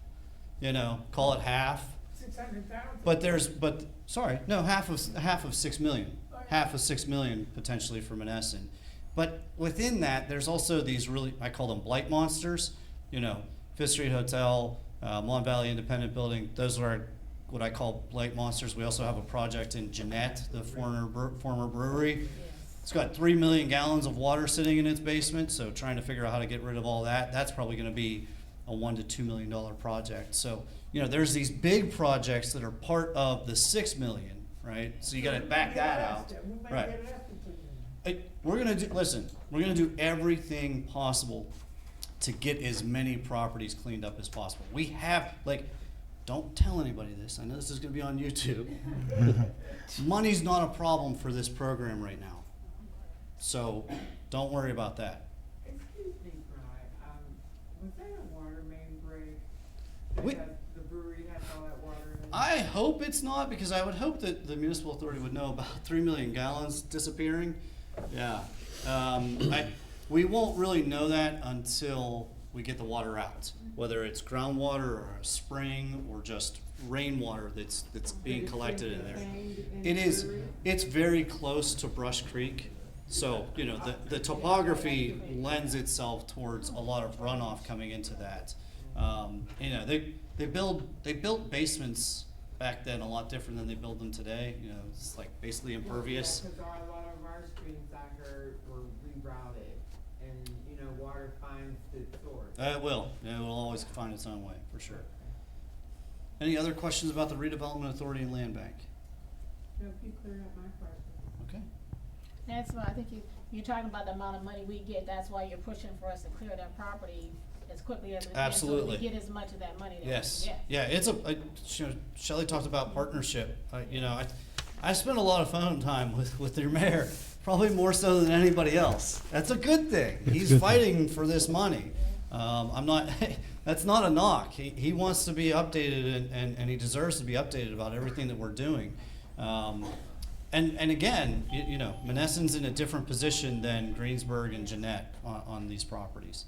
call it half. 600,000. Half of 6 million. Half of 6 million potentially for Monessen. But within that, there's also these I call them blight monsters. Fifth Street Hotel, Mon Valley Independent Building, those are what I call blight monsters. We also have a project in Jeanette, the former brewery. It's got 3 million gallons of water sitting in its basement, so trying to figure out how to get rid of all that, that's probably gonna be a $1 to $2 million project. So, there's these big projects that are part of the 6 million, right? So you gotta back that out. Right. We're gonna do everything possible to get as many properties cleaned up as possible. We have, don't tell anybody this, I know this is gonna be on YouTube. Money's not a problem for this program right now. So, don't worry about that. Excuse me, Bri, was that a water main break? We- The brewery has all that water in it? I hope it's not, because I would hope that the municipal authority would know about 3 million gallons disappearing. Yeah. We won't really know that until we get the water out, whether it's groundwater or a spring or just rainwater that's being collected in there. It is, it's very close to Brush Creek. So, the topography lends itself towards a lot of runoff coming into that. They built basements back then a lot different than they build them today. It's like basically impervious. Because a lot of our streams, I heard, were rerouted, and, water finds its source. It will always find its own way, for sure. Any other questions about the Redevelopment Authority and Land Bank? No, you cleared up my question. Okay. That's why I think you're talking about the amount of money we get, that's why you're pushing for us to clear that property as quickly as we can. Absolutely. So we get as much of that money that Yes. we can get. Yeah, it's Shelly talked about partnership. I spend a lot of phone time with your mayor, probably more so than anybody else. That's a good thing. He's fighting for this money. That's not a knock. He wants to be updated and he deserves to be updated about everything that we're doing. And again, Monessen's in a different position than Greensburg and Jeanette on these properties.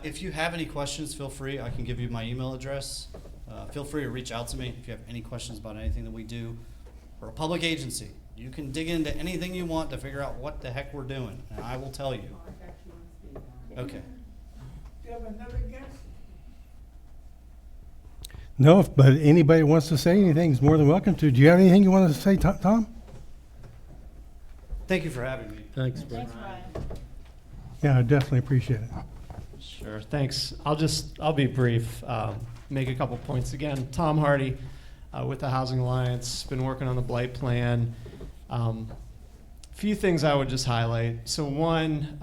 If you have any questions, feel free. I can give you my email address. Feel free to reach out to me if you have any questions about anything that we do. We're a public agency. You can dig into anything you want to figure out what the heck we're doing, and I will tell you. Oh, I got you on speed dial. Okay. Do you have another guess? No, but anybody wants to say anything is more than welcome to. Do you have anything you want to say, Tom? Thank you for having me. Thanks, Thanks, Brian. Yeah, I definitely appreciate it. Sure, thanks. I'll be brief, make a couple points. Again, Tom Hardy with the Housing Alliance, been working on the Blight plan. Few things I would just highlight. So one,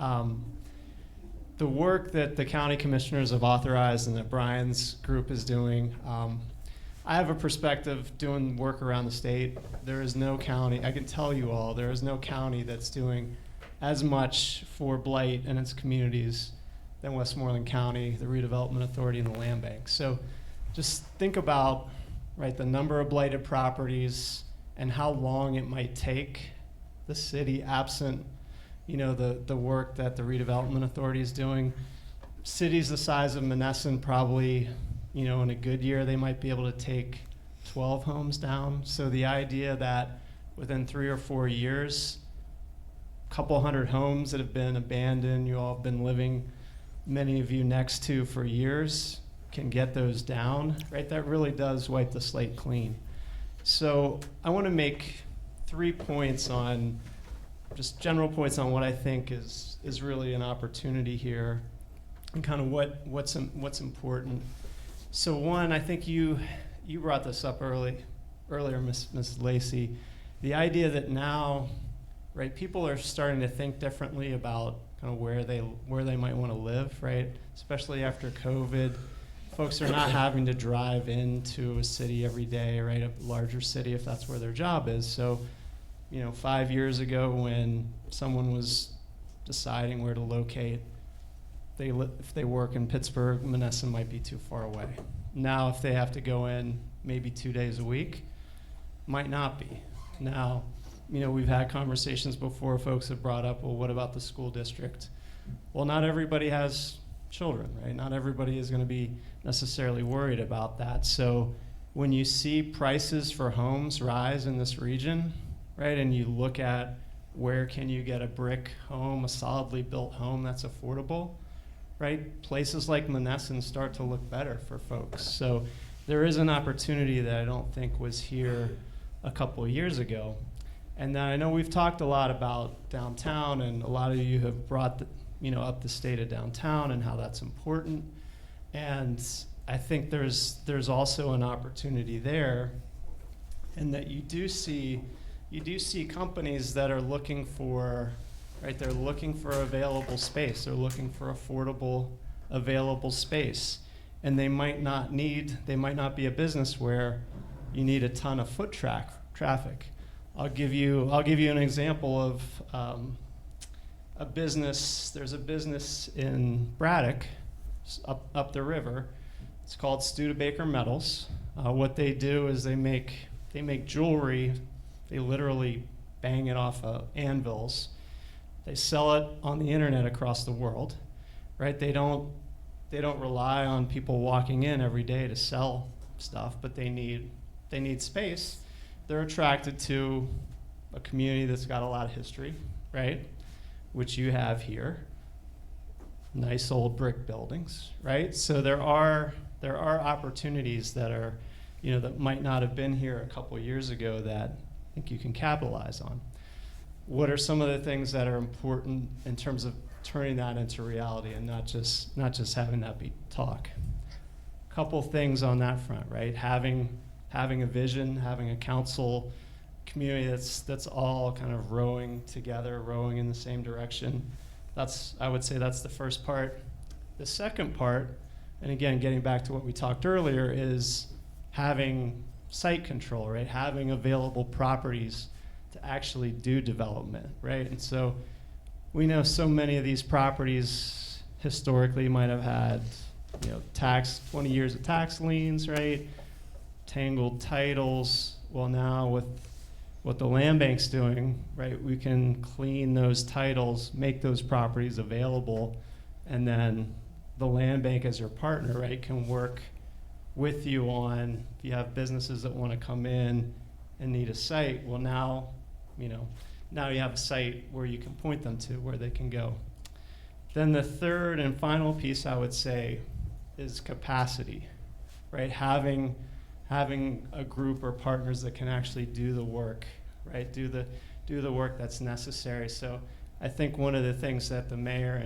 the work that the county commissioners have authorized and that Brian's group is doing, I have a perspective doing work around the state. There is no county, I can tell you all, there is no county that's doing as much for Blight and its communities than Westmoreland County, the Redevelopment Authority, and the Land Bank. So just think about, the number of blighted properties and how long it might take the city absent, the work that the Redevelopment Authority is doing. Cities the size of Monessen probably, in a good year, they might be able to take 12 homes down. So the idea that within 3 or 4 years, a couple hundred homes that have been abandoned, you all have been living, many of you next to for years, can get those down, that really does wipe the slate clean. So I want to make 3 points on, just general points on what I think is really an opportunity here and kind of what's important. So one, I think you brought this up earlier, Miss Lacey, the idea that now, right, people are starting to think differently about kind of where they might want to live, right? Especially after COVID, folks are not having to drive into a city every day, right? A larger city if that's where their job is. So, 5 years ago when someone was deciding where to locate, if they work in Pittsburgh, Monessen might be too far away. Now, if they have to go in maybe 2 days a week, might not be. Now, we've had conversations before, folks have brought up, well, what about the school district? Well, not everybody has children, right? Not everybody is going to be necessarily worried about that. So when you see prices for homes rise in this region, right, and you look at where can you get a brick home, a solidly built home that's affordable, right? Places like Monessen start to look better for folks. So there is an opportunity that I don't think was here a couple of years ago. And then I know we've talked a lot about downtown, and a lot of you have brought up the state of downtown and how that's important. And I think there's also an opportunity there, in that you do see companies that are looking for, right? They're looking for available space. They're looking for affordable, available space, and they might not be a business where you need a ton of foot traffic. I'll give you an example of a business. There's a business in Braddock, up the river. It's called Studebaker Metals. What they do is they make jewelry. They literally bang it off of anvils. They sell it on the internet across the world, right? They don't rely on people walking in every day to sell stuff, but they need space. They're attracted to a community that's got a lot of history, right? Which you have here. Nice old brick buildings, right? So there are opportunities that are, that might not have been here a couple of years ago that I think you can capitalize on. What are some of the things that are important in terms of turning that into reality and not just having that be talk? A couple things on that front, right? Having a vision, having a council community that's all kind of rowing together, rowing in the same direction. I would say that's the first part. The second part, and again, getting back to what we talked earlier, is having site control, right? Having available properties to actually do development, right? And so we know so many of these properties historically might have had, 20 years of tax liens, right? Tangled titles. Well, now with what the land bank's doing, right, we can clean those titles, make those properties available, and then the land bank as your partner, right, can work with you on, if you have businesses that want to come in and need a site, well, now you have a site where you can point them to, where they can go. Then the third and final piece, I would say, is capacity, right? Having a group or partners that can actually do the work, right? Do the work that's necessary. So I think one of the things that the mayor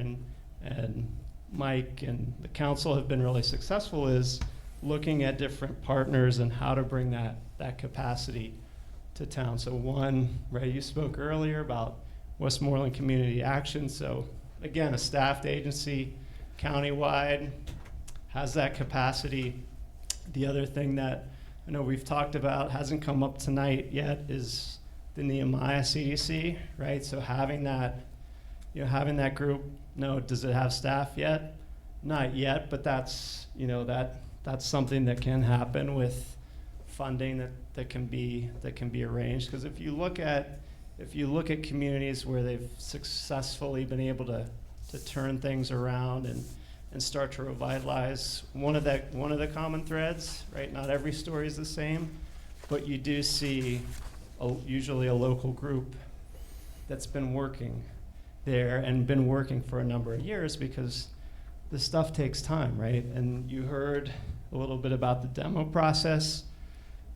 and Mike and the council have been really successful is looking at different partners and how to bring that capacity to town. So one, Ray, you spoke earlier about Westmoreland Community Action. So again, a staffed agency, countywide, has that capacity. The other thing that I know we've talked about, hasn't come up tonight yet, is the Nehemiah CDC, right? So having that group, does it have staff yet? Not yet, but that's something that can happen with funding that can be arranged. Because if you look at communities where they've successfully been able to turn things around and start to revitalize, one of the common threads, right? Not every story is the same, but you do see usually a local group that's been working there and been working for a number of years, because this stuff takes time, right? And you heard a little bit about the demo process.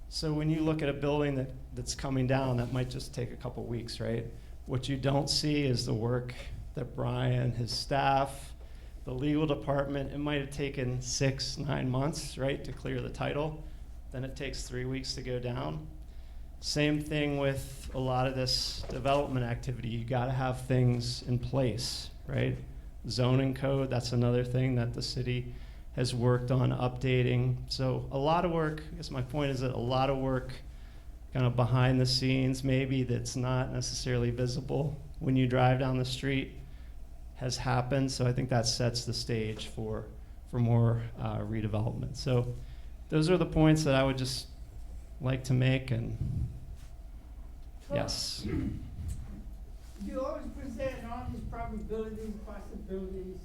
So when you look at a building that's coming down, that might just take a couple weeks, right? What you don't see is the work that Brian, his staff, the legal department, it might have taken 6-9 months, right, to clear the title. Then it takes 3 weeks to go down. Same thing with a lot of this development activity. You gotta have things in place, right? Zoning code, that's another thing that the city has worked on updating. So a lot of work, I guess my point is that a lot of work kind of behind the scenes maybe that's not necessarily visible when you drive down the street has happened. So I think that sets the stage for more redevelopment. So those are the points that I would just like to make, and yes. You always present all these probabilities, possibilities.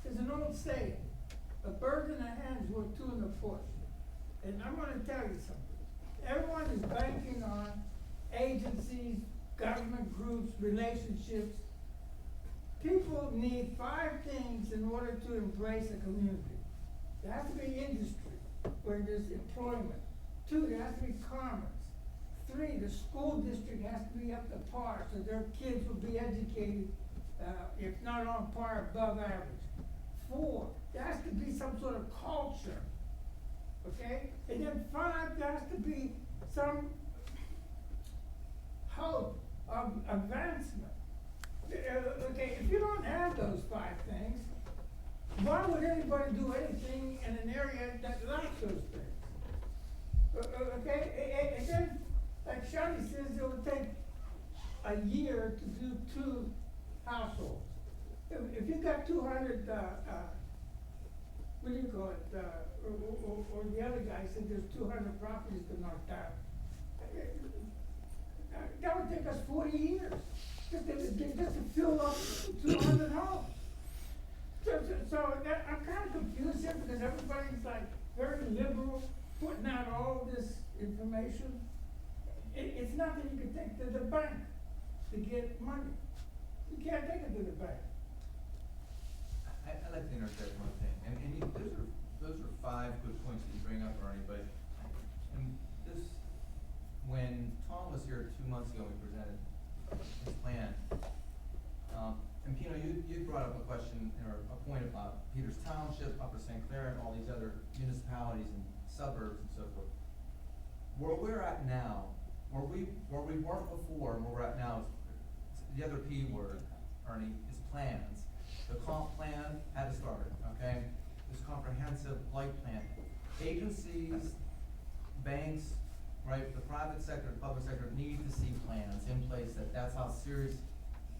There's an old saying, a bird in the hand is worth two in the bush. And I'm gonna tell you something. Everyone is banking on agencies, government groups, relationships. People need 5 things in order to embrace a community. There has to be industry, where there's employment. 2, there has to be commerce. 3, the school district has to be up to par, so their kids will be educated, if not on par, above average. 4, there has to be some sort of culture, okay? And then 5, there has to be some hope of advancement. Okay, if you don't have those 5 things, why would anybody do anything in an area that lacks those things? Okay, and then, like Shelly says, it would take a year to do 2 households. If you got 200, what do you call it, or the other guy said there's 200 properties to knock down. That would take us 40 years, just to fill up 200 homes. So that, I'm kind of confused here because everybody's like very liberal, putting out all this information. It's nothing you can take to the bank to get money. You can't take it to the bank. I'd like to interject one thing, and those are 5 good points that you bring up, Ernie, but, when Tom was here 2 months ago, we presented his plan, and Pino, you brought up a question, or a point about Peters Township, Upper St. Clair, and all these other municipalities and suburbs and so forth. Where we're at now, where we weren't before, and where we're at now is, the other P word, Ernie, is plans. The comp plan had to start, okay? This comprehensive Blight plan. Agencies, banks, right, the private sector, the public sector need to see plans in place that's how serious,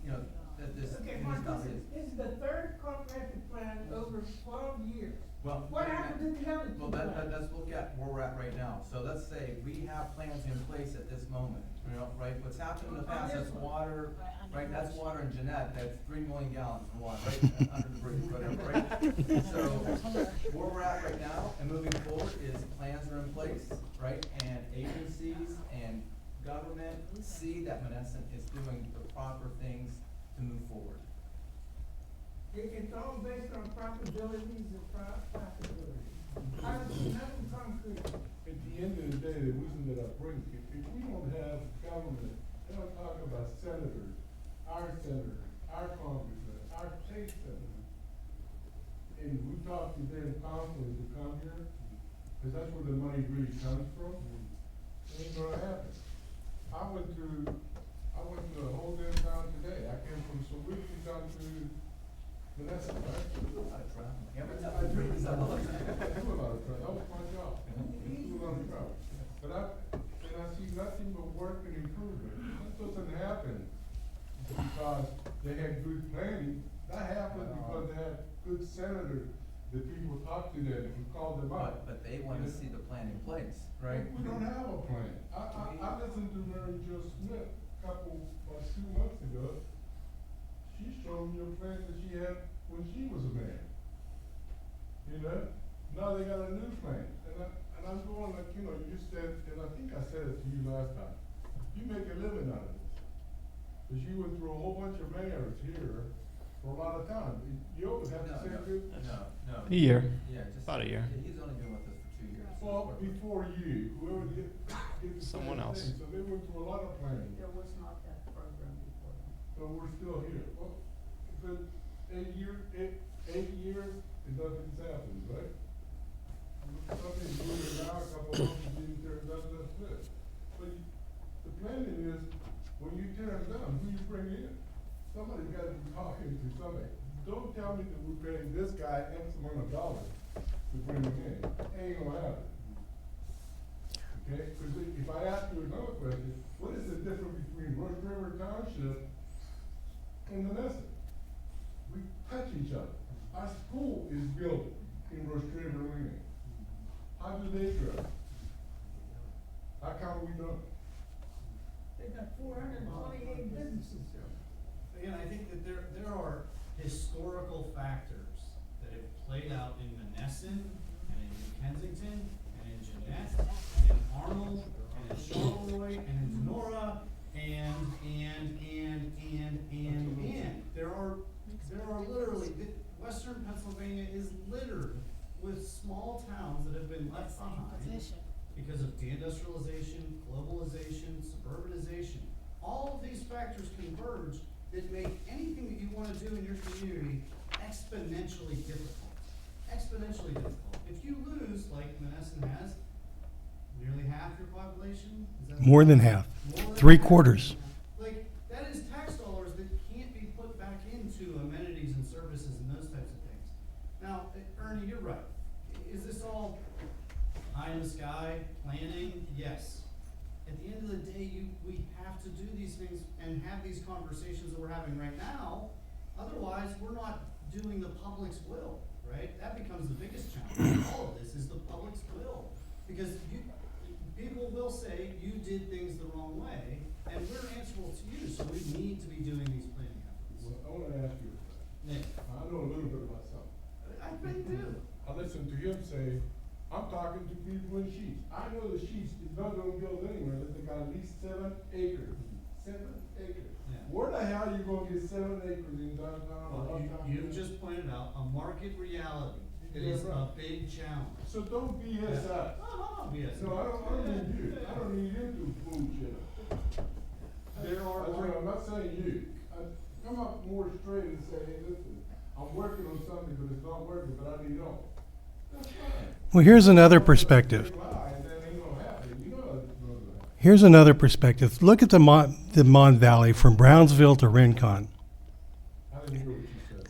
that this Okay, Mark, municipality is. this is the 3rd comprehensive plan over 12 years. Well, What happened to the other 2 Well, plans? let's look at where we're at right now. So let's say we have plans in place at this moment, right? What's happened in the past, that's water, right, that's water in Jeanette, that's 3 million gallons of water, right, under the bridge, whatever, right? So where we're at right now and moving forward is plans are in place, right? And agencies and government see that Monessen is doing the proper things to move forward. It's all based on probabilities and possibilities. Nothing concrete. At the end of the day, the reason that I bring it, if we don't have government, they don't talk about senators, our congressmen, our state senators, and we talk to them constantly to come here, because that's where the money really comes from, it ain't gonna happen. I went to the whole damn town today. I came from Sawiki down to Monessen, right? Every time I bring this up, I do a lot of travel. That was my job. I do a lot of travel. But I see nothing but work and improvement. That doesn't happen because they had good planning. That happened because they had good senators that people talk to them and call them out. But they want to see the plan in place, right? We don't have a plan. I listened to Mary Jo Smith about 2 months ago. She showed me a plan that she had when she was a mayor. Now they got a new plan. And I'm going like, you said, and I think I said it to you last time, you make a living out of this. Cause you went through a whole bunch of mayors here for a lot of time. You always have to say good. No. A year. Yeah, just. About a year. Yeah, he's only been with us for 2 years. Well, before you, whoever did the Someone same else. thing. So they went through a lot of planning. There was not that program before. So we're still here. Well, but 8 years, it doesn't happen, right? Something's moving now, a couple of months, and there, that's it. But the understanding is, when you tear them down, who you bring in? Somebody's gotta be talking to somebody. Don't tell me that we're paying this guy X amount of dollars to bring him in. Ain't gonna happen. Okay, because if I ask you another question, what is the difference between Rush River Township and Monessen? We touch each other. Our school is built in Rush River Lane. How do they grow? How come we don't? They got 428 businesses there. Again, I think that there are historical factors that have played out in Monessen and in New Kensington and in Jeanette and in Arnold and in Charleroi and in Sonora and. There are literally, Western Pennsylvania is littered with small towns that have been left behind Position. because of deindustrialization, globalization, suburbanization. All of these factors converge that make anything that you want to do in your community exponentially difficult. Exponentially difficult. If you lose, like Monessen has, nearly half your population, is that More than half. more than Three half? quarters. Like, that is tax dollars that can't be put back into amenities and services and those types of things. Now, Ernie, you're right. Is this all pie in the sky planning? Yes. At the end of the day, we have to do these things and have these conversations that we're having right now. Otherwise, we're not doing the public's will, right? That becomes the biggest challenge in all of this, is the public's will. Because people will say you did things the wrong way, and we're answerable to you, so we need to be doing these planning efforts. Well, I wanna ask you a question. Yeah. I know a little bit about something. I bet you do. I listened to him say, I'm talking to people in Sheets. I know the Sheets is not gonna build anywhere unless they got at least 7 acres. 7 acres. Yeah. Where the hell are you gonna get 7 acres in downtown or Well, uptown? you've just pointed out a market reality. It is a big challenge. So don't BS us. No, yes. No, I don't need you. I don't need you to bullshit us. There are. I'm not saying you. Come up more straight and say, hey, listen, I'm working on something, but it's not working, but I need help. That's fine. Well, here's another perspective. Here's another perspective. Look at the Mon Valley from Brownsville to Rincon.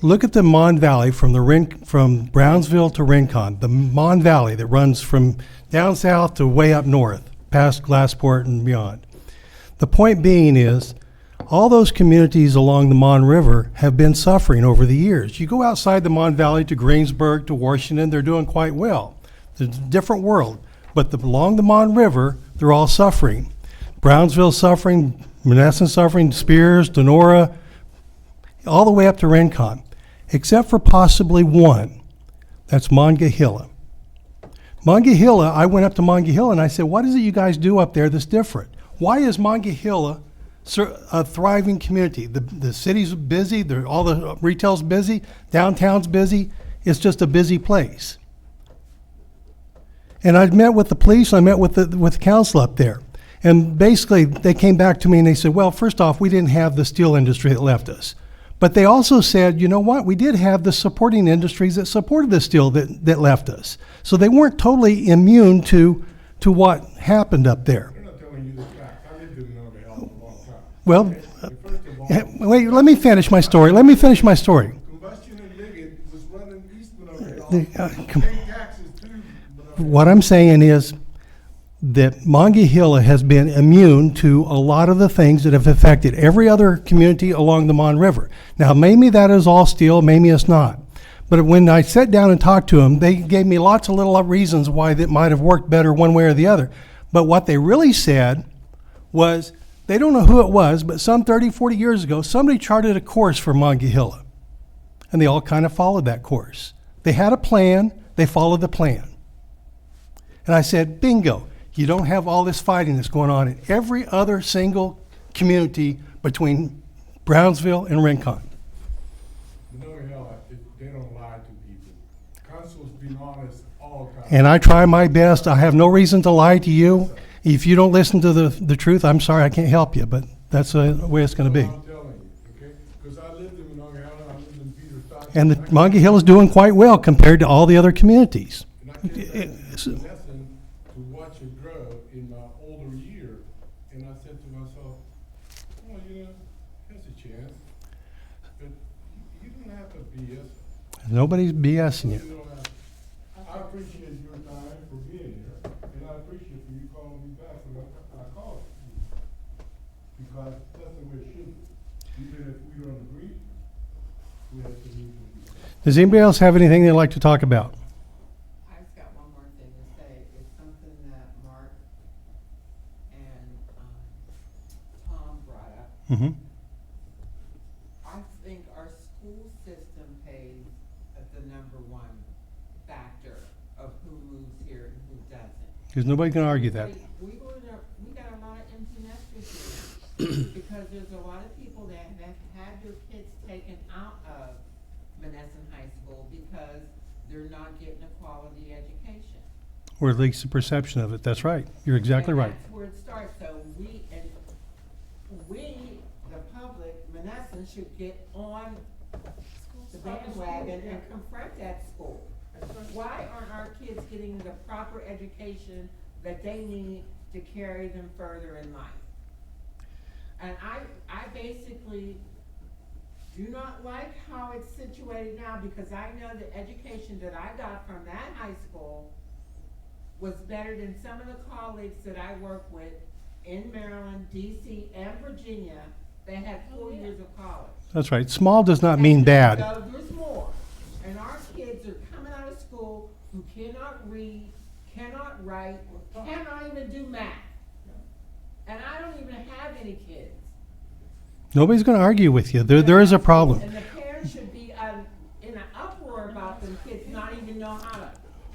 Look at the Mon Valley from Brownsville to Rincon. The Mon Valley that runs from down south to way up north, past Glassport and beyond. The point being is, all those communities along the Mon River have been suffering over the years. You go outside the Mon Valley to Greensburg, to Washington, they're doing quite well. It's a different world. But along the Mon River, they're all suffering. Brownsville suffering, Monessen suffering, Spears, Donora, all the way up to Rincon, except for possibly one. That's Monongahela. Monongahela, I went up to Monongahela and I said, what is it you guys do up there that's different? Why is Monongahela a thriving community? The city's busy, all the retail's busy, downtown's busy. It's just a busy place. And I met with the police, I met with the council up there. And basically, they came back to me and they said, well, first off, we didn't have the steel industry that left us. But they also said, you know what, we did have the supporting industries that supported the steel that left us. So they weren't totally immune to what happened up there. They're not telling you the facts. I lived in Monongahela for a long time. Well, Okay? First of all, wait, let me finish my story. Combustion and Liggett was running East Monongahela. Paying taxes too. What I'm saying is that Monongahela has been immune to a lot of the things that have affected every other community along the Mon River. Now, maybe that is all steel, maybe it's not. But when I sat down and talked to them, they gave me lots of little reasons why that might have worked better one way or the other. But what they really said was, they don't know who it was, but some 30, 40 years ago, somebody charted a course for Monongahela. And they all kind of followed that course. They had a plan, they followed the plan. And I said, bingo, you don't have all this fighting that's going on in every other single community between Brownsville and Rincon. Monongahela, they don't lie to people. Council's been honest all the time. And I try my best. I have no reason to lie to you. If you don't listen to the truth, I'm sorry, I can't help you, but that's the way it's going to be. I'm telling you, okay? Because I lived in Monongahela, I lived in Peters Township. And the Monongahela is doing quite well compared to all the other communities. And I came back to Monessen to watch it grow in my older year, and I said to myself, chance, but you don't have to BS. Nobody's BSing you. You don't have to. I appreciate your time for being here, and I appreciate for you calling me back when I called you. Because that's the way it should be. Even if we don't agree, we have to leave it. Does anybody else have anything they'd like to talk about? I just got one more thing to say. It's something that Mark and, Tom brought up. Mm-hmm. I think our school system pays the number one factor of who moves here and who doesn't. Because nobody can argue that. We got a lot of empty nesters here, because there's a lot of people that have had their kids taken out of Monessen High School because they're not getting a quality education. Or at least the perception of it. That's right. You're exactly And right. that's where it starts, so we, the public, Monessen, should get on the bandwagon and confront that school. Why aren't our kids getting the proper education that they need to carry them further in life? And I basically do not like how it's situated now, because I know the education that I got from that high school was better than some of the colleagues that I work with in Maryland, DC, and Virginia. They had 4 years of college. That's right. Small does not mean bad. So there's more. And our kids are coming out of school who cannot read, cannot write, cannot even do math. And I don't even have any kids. Nobody's going to argue with you. There is a problem. And the parents should be in an uproar about them kids not even know how to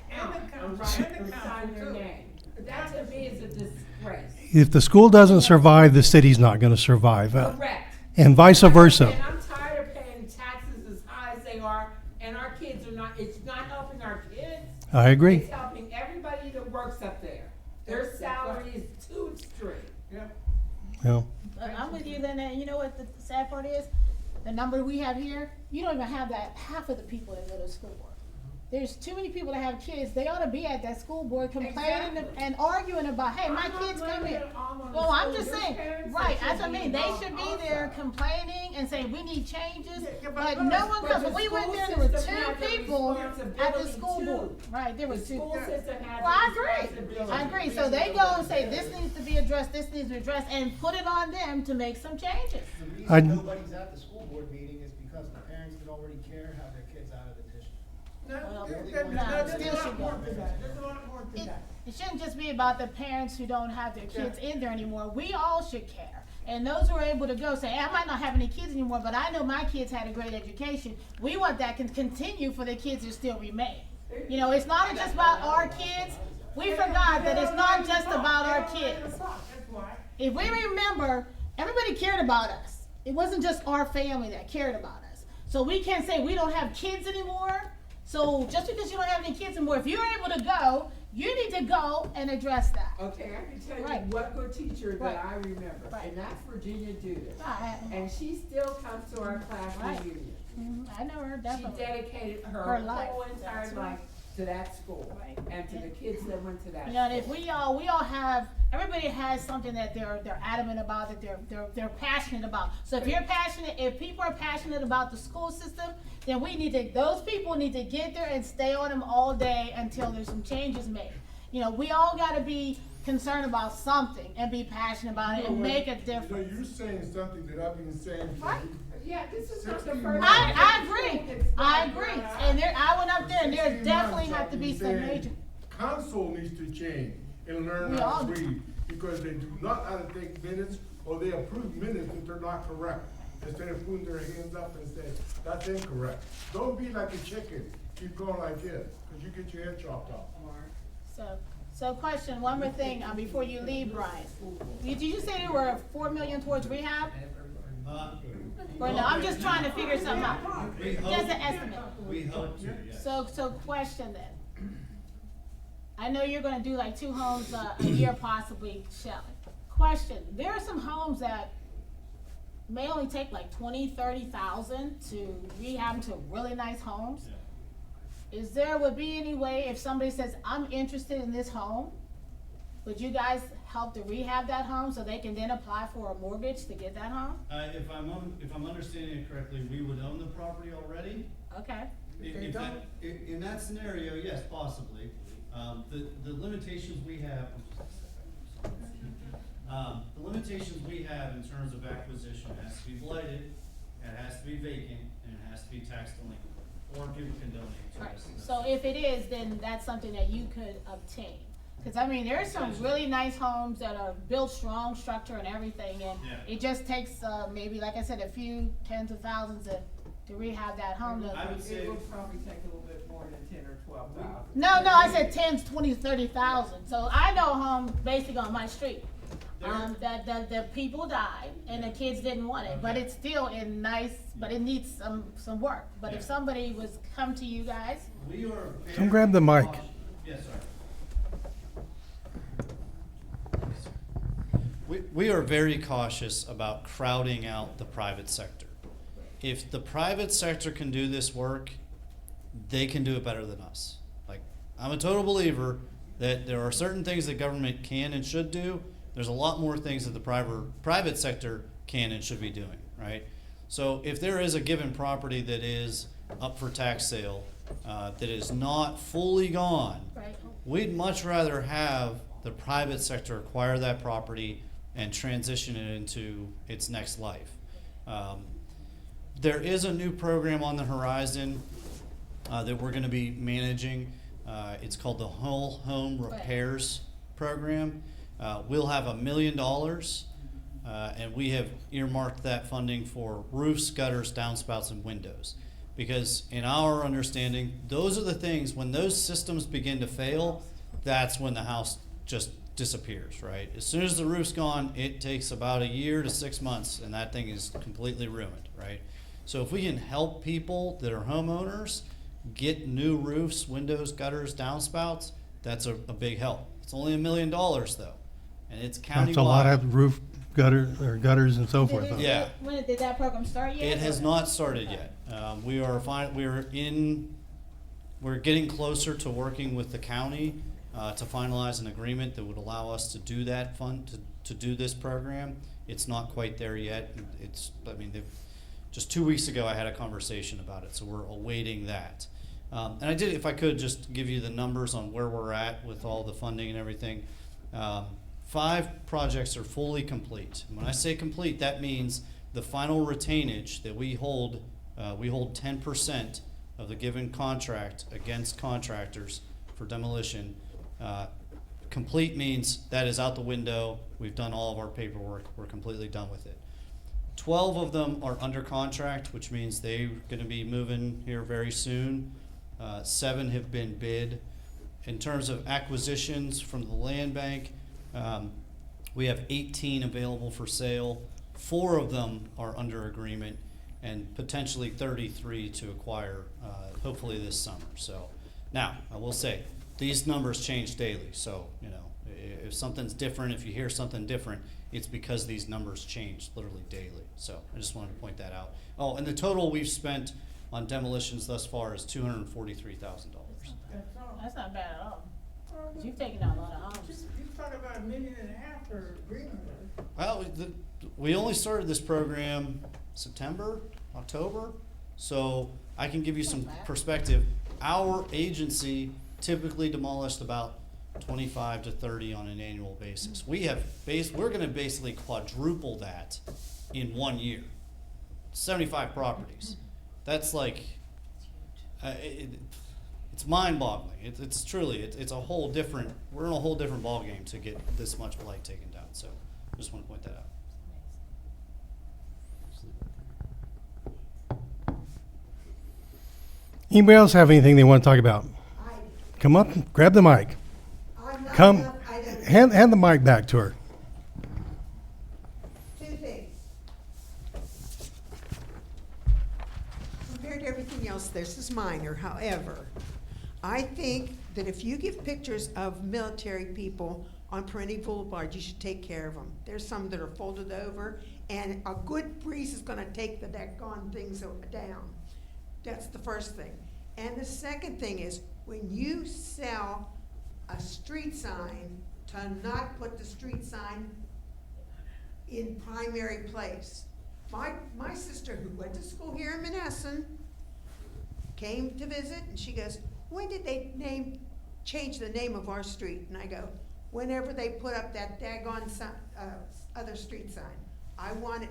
count and write and sign their name. That to me is a disgrace. If the school doesn't survive, the city's not going to survive. Correct. And vice versa. And I'm tired of paying taxes as high as they are, and our kids are not, it's not helping our kids. I agree. It's helping everybody that works up there. Their salary is too extreme. Yeah. I'm with you then, and you know what the sad part is? The number we have here, you don't even have that, half of the people that go to school board. There's too many people that have kids, they ought to be at that school board complaining Exactly. and arguing about, hey, my I'm not kids come here. blaming it all on the Well, I'm school. just There's saying, parents right, that that's should what I be mean, they involved should be also. there complaining and saying, we need changes, Yeah, but no one but comes, the when we went school there, there were system had two the people at the responsibility school too. board, right, there The was two. school system has Well, I the agree, responsibility. I agree, so they go and say, this needs to be addressed, this needs to be addressed, and put it on them to make some changes. The I- reason nobody's at the school board meeting is because the parents that already care have their kids out of the district. Well, There's still a lot should more go. to that. There's a lot more to It, that. it shouldn't just be about the parents who don't have their kids in there anymore. We all should care. And those who are able to go say, hey, I might not have any kids anymore, but I know my kids had a great education. We want that can continue for the kids to still remain. You know, it's not just about our kids. We forgot that it's not just about our kids. That's why. If we remember, everybody cared about us. It wasn't just our family that cared about us. So we can't say we don't have kids anymore. So just because you don't have any kids anymore, if you're able to go, you need to go and address that. Okay, I can tell Right. you one good teacher Right. that I remember, Right. and that's Virginia Judith. Right. And she still comes to our class Right. reunion. I know her She definitely. dedicated Her her life. whole entire That's right. life to that school Right. and to the kids that went to that You know, and school. if we all have, everybody has something that they're adamant about, that they're passionate about. So if you're passionate, if people are passionate about the school system, then those people need to get there and stay on them all day until there's some changes made. You know, we all gotta be concerned about something and be passionate about it and make a difference. You know, you're saying something that I've been saying for Right. Yeah, this is not the 16 first. months. I agree, I agree. And I went up there and there 16 definitely months have to be I've some been saying major. Council needs to change and learn We how all to do. read, because they do not know how to take minutes, or they approve minutes that they're not correct. Instead of putting their hands up and saying, that's incorrect. Don't be like a chicken, keep going like this, cause you get your head chopped off. So question, one more thing, before you leave, Brian. Did you say there were 4 million towards rehab? Or no, I'm just trying to figure something out. We hope- Just an estimate. We hope to, yes. So question then. I know you're gonna do like 2 homes a year possibly, Shelly. Question, there are some homes that may only take like 20, 30,000 to rehab them to really nice homes. Would be any way if somebody says, I'm interested in this home, would you guys help to rehab that home so they can then apply for a mortgage to get that home? If I'm understanding it correctly, we would own the property already. Okay. In that scenario, yes, possibly. The limitations we have, in terms of acquisition, it has to be blighted, it has to be vacant, and it has to be tax delinquent, or people can donate to Right. us. So if it is, then that's something that you could obtain. Cause I mean, there's some really nice homes that are built strong, structure and everything, and Yeah. it just takes, maybe, like I said, a few tens of thousands to rehab that home. I would say, It will probably take a little bit more than 10 or 12,000. No, I said 10, 20, 30,000. So I know homes basically on my street. That the people died and the kids didn't want it, but Okay. it's still in nice, but it needs some work. But if Yeah. somebody was come to you guys, we are. Come grab the mic. Yes, sir. We are very cautious about crowding out the private sector. If the private sector can do this work, they can do it better than us. Like, I'm a total believer that there are certain things that government can and should do. There's a lot more things that the private sector can and should be doing, right? So if there is a given property that is up for tax sale, that is not fully gone, right? we'd much rather have the private sector acquire that property and transition it into its next life. There is a new program on the horizon that we're going to be managing. It's called the Whole Home Repairs Program. We'll have $1 million, and we have earmarked that funding for roofs, gutters, downspouts, and windows. Because in our understanding, those are the things, when those systems begin to fail, that's when the house just disappears, right? As soon as the roof's gone, it takes about a year to 6 months, and that thing is completely ruined, right? So if we can help people that are homeowners get new roofs, windows, gutters, downspouts, that's a big help. It's only $1 million though, and it's countywide. That's a lot of roof gutters and so forth. Yeah. When did that program start yet? It has not started yet. We're getting closer to working with the county to finalize an agreement that would allow us to do that to do this program. It's not quite there yet. Just 2 weeks ago I had a conversation about it, so we're awaiting that. And I did, if I could, just give you the numbers on where we're at with all the funding and everything. 5 projects are fully complete. And when I say complete, that means the final retainage that we hold 10% of the given contract against contractors for demolition. Complete means that is out the window. We've done all of our paperwork. We're completely done with it. 12 of them are under contract, which means they're going to be moving here very soon. 7 have been bid. In terms of acquisitions from the land bank, we have 18 available for sale. 4 of them are under agreement, and potentially 33 to acquire, hopefully this summer. So now, I will say, these numbers change daily. So, if something's different, if you hear something different, it's because these numbers change literally daily. So I just wanted to point that out. Oh, and the total we've spent on demolitions thus far is $243,000. That's not bad at all. You've taken out a lot of homes. You talk about $1.5 million for Greenwood. Well, we only started this program September, October, so I can give you some perspective. Our agency typically demolished about 25 to 30 on an annual basis. We're going to basically quadruple that in 1 year. 75 properties. That's like, it's mind-boggling. It's truly, it's a whole different, we're in a whole different ballgame to get this much blight taken down. So I just want to point that out. Anybody else have anything they want to talk about? Come up, grab the mic. Come, hand the mic back to her. 2 things. Compared to everything else, this is minor. However, I think that if you give pictures of military people on Perennial Boulevard, you should take care of them. There's some that are folded over, and a good breeze is going to take the daggone things down. That's the first thing. And the second thing is, when you sell a street sign to not put the street sign in primary place. My sister, who went to school here in Monessen, came to visit, and she goes, when did they change the name of our street? And I go, whenever they put up that daggone other street sign. I want it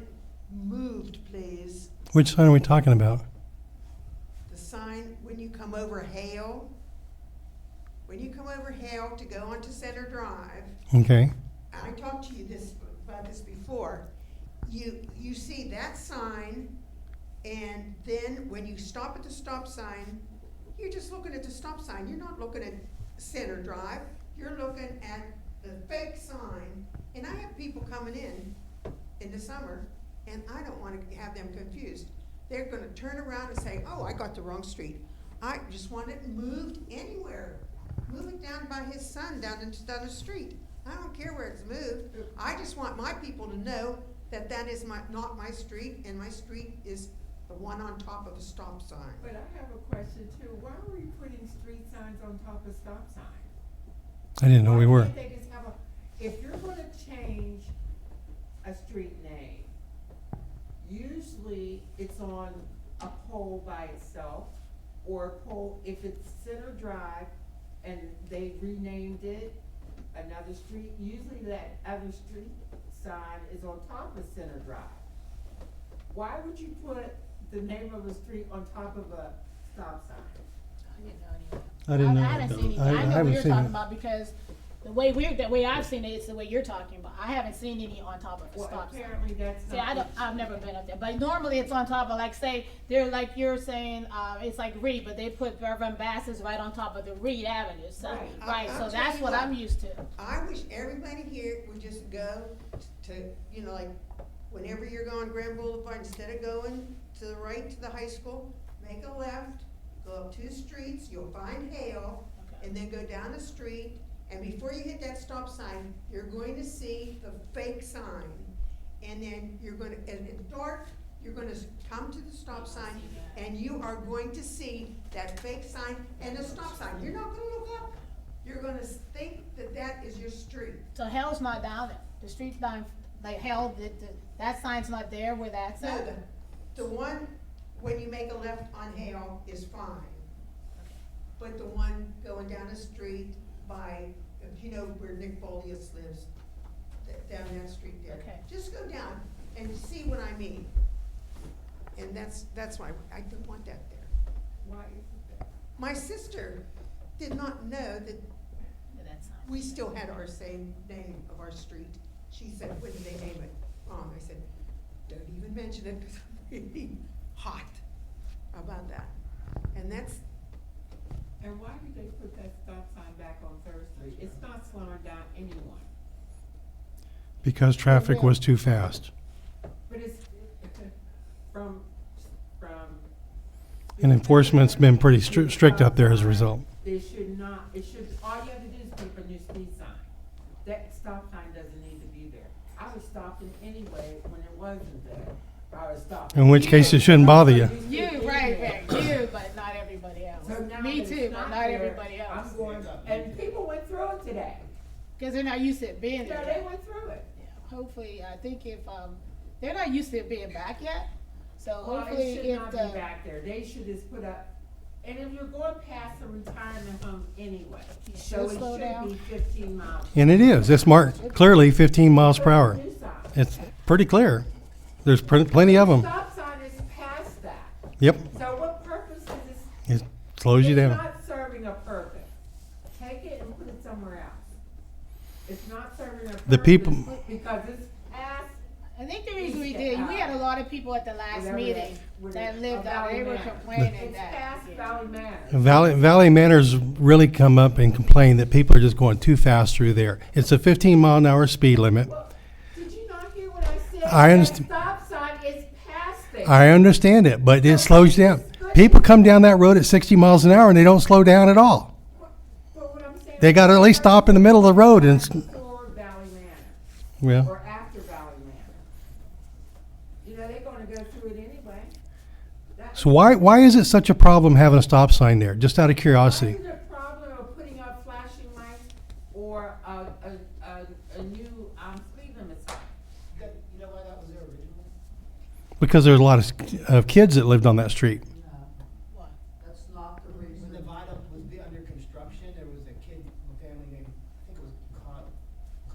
moved, please. Which sign are we talking about? The sign when you come over Hale. When you come over Hale to go onto Center Drive, Okay. I talked to you about this before. You see that sign, and then when you stop at the stop sign, you're just looking at the stop sign. You're not looking at Center Drive. You're looking at the fake sign. And I have people coming in the summer, and I don't want to have them confused. They're going to turn around and say, oh, I got the wrong street. I just want it moved anywhere. Move it down by his son down the street. I don't care where it's moved. I just want my people to know that that is not my street, and my street is the one on top of a stop sign. But I have a question too. Why were you putting street signs on top of stop signs? I didn't know we Why were. can't they just have if you're gonna change a street name, usually it's on a pole by itself, or a pole, if it's Center Drive and they renamed it another street, usually that other street sign is on top of Center Drive. Why would you put the name of a street on top of a stop sign? I didn't know. I haven't seen it. I I know what haven't you're seen talking it. about because the way I've seen it is the way you're talking about. I haven't seen any on top of the Well, stop sign. apparently that's See, not. I've never been up there, but normally it's on top of, like, say, they're like you're saying, it's like Reed, but they put Reverend Bass's right on top of the Reed Avenue, so, Right. right, I'll so tell that's you what what. I'm used to. I wish everybody here would just go to, like, whenever you're going Grand Boulevard, instead of going to the right to the high school, make a left, go up 2 streets, you'll find Hale, Okay. and then go down the street, and before you hit that stop sign, you're going to see the fake sign. And then you're gonna, and it's dark, you're gonna come to the stop sign, and you are going to see that fake sign and the stop sign. You're not gonna look up. You're gonna think that that is your street. So Hell's not down there, the street's not, like Hell, that sign's not there where that's No, at? the one, when you make a left on Hale is fine. But the one going down the street by, you know where Nick Bolius lives, down that street there. Okay. Just go down and see what I mean. And that's why I don't want that there. Why isn't that? My sister did not know that Yeah, that's not. we still had our same name of our street. She said, when did they name it? Mom, I said, don't even mention it, because I'm really hot about that. And that's, And why did they put that stop sign back on Third Street? It's not slowing down anyone. Because traffic was too fast. But it's from. And enforcement's been pretty strict up there as a result. They should not, all you have to do is keep a new speed sign. That stop sign doesn't need to be there. I was stopping anyway when it wasn't there. I was stopping. In which case it shouldn't bother you. You, right, you, but not everybody else. So now Me that too, it's but not there, everybody else. I'm going, and people went through it today. Cause they're not used to it being Yeah, there. they went through it. Yeah, hopefully, I think if, they're not used to it being back yet, so Well, hopefully it should if not the. be back there. They should just put up, and if you're going past the retirement home anyway, You so should it slow down. should be 15 miles. And it is. It's marked clearly 15 miles per hour. New sign. It's pretty clear. There's plenty of them. Stop sign is past that. Yep. So what purpose is this? It slows you It's down. not serving a purpose. Take it and put it somewhere else. It's not serving a purpose. The people- Because it's past. I think the reason we did, we had a lot of people at the last Whatever meeting that- that lived out, they were Valley Manor. complaining It's that. past yeah. Valley Manor. Valley Manor's really come up and complained that people are just going too fast through there. It's a 15-mile-an-hour speed limit. Well, did you not hear what I said? I That understand. stop sign is past there. I understand it, but it slows you down. People come down that road at 60 miles an hour and they don't slow down at all. But what I'm saying They got to at least stop in the middle of the road and, Before Valley Manor, well, or after Valley Manor. You know, they're gonna go through it anyway. That- so why is it such a problem having a stop sign there? Just out of Why curiosity. is it a problem of putting up flashing lights or a Because there's a lot of kids that lived on that street. What? That's not the reason. When the viaduct was under construction, there was a kid, a family named, I think it was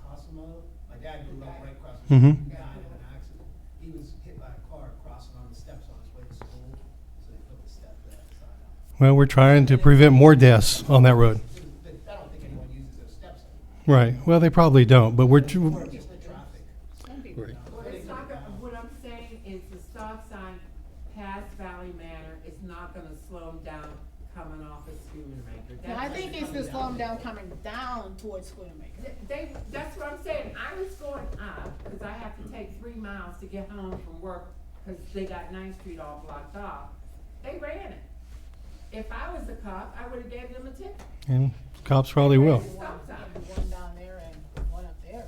Cosimo. My dad grew up right across the Mhm. street. He died in an accident. He was hit by a car crossing on the steps on his way to school, so they put the step sign up. Well, we're trying to prevent more deaths on that road. But I don't think anyone uses those steps anymore. Right. Well, they probably don't, but we're, Or just the traffic. Some people Right. don't. Well, it's not gonna, what I'm saying is the stop sign past Valley Manor is not gonna slow them down coming off of Schoonamaker. No, I think it's to slow them down coming down towards Schoonamaker. That's what I'm saying, I was going up, cause I have to take 3 miles to get home from work, cause they got 9th Street all blocked off. They ran it. If I was a cop, I would've gave them a ticket. and cops probably will. Stop sign. One down there and one up there.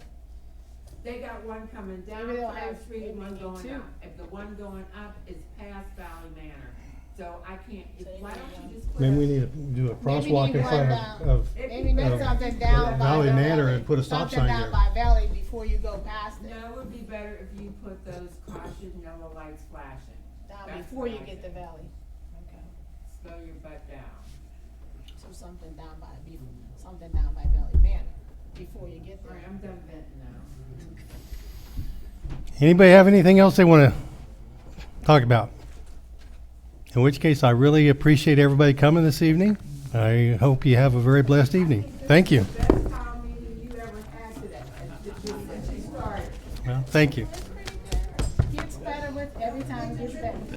They got one coming down Maybe they'll Fire have- Street and one maybe going two. up. If the one going up is past Valley Manor, so I can't, So they why need don't one. you just put Maybe we a. need to do a Maybe crosswalk need in one front down. of Maybe make of something down by Valley Manor Valley. and put a stop sign Something there. down by Valley before you go past it. No, it would be better if you put those caution yellow lights flashing. Down That's before what you I get to think. Valley. Okay. Slow your butt down. So something down by, something down by Valley Manor before you get All right, there. I'm done venting now. Anybody have anything else they want to talk about? In which case, I really appreciate everybody coming this evening. I hope you have a very blessed evening. Thank you. Best town meeting you ever had today, since you started. Well, thank you. Gets better with every time it gets better.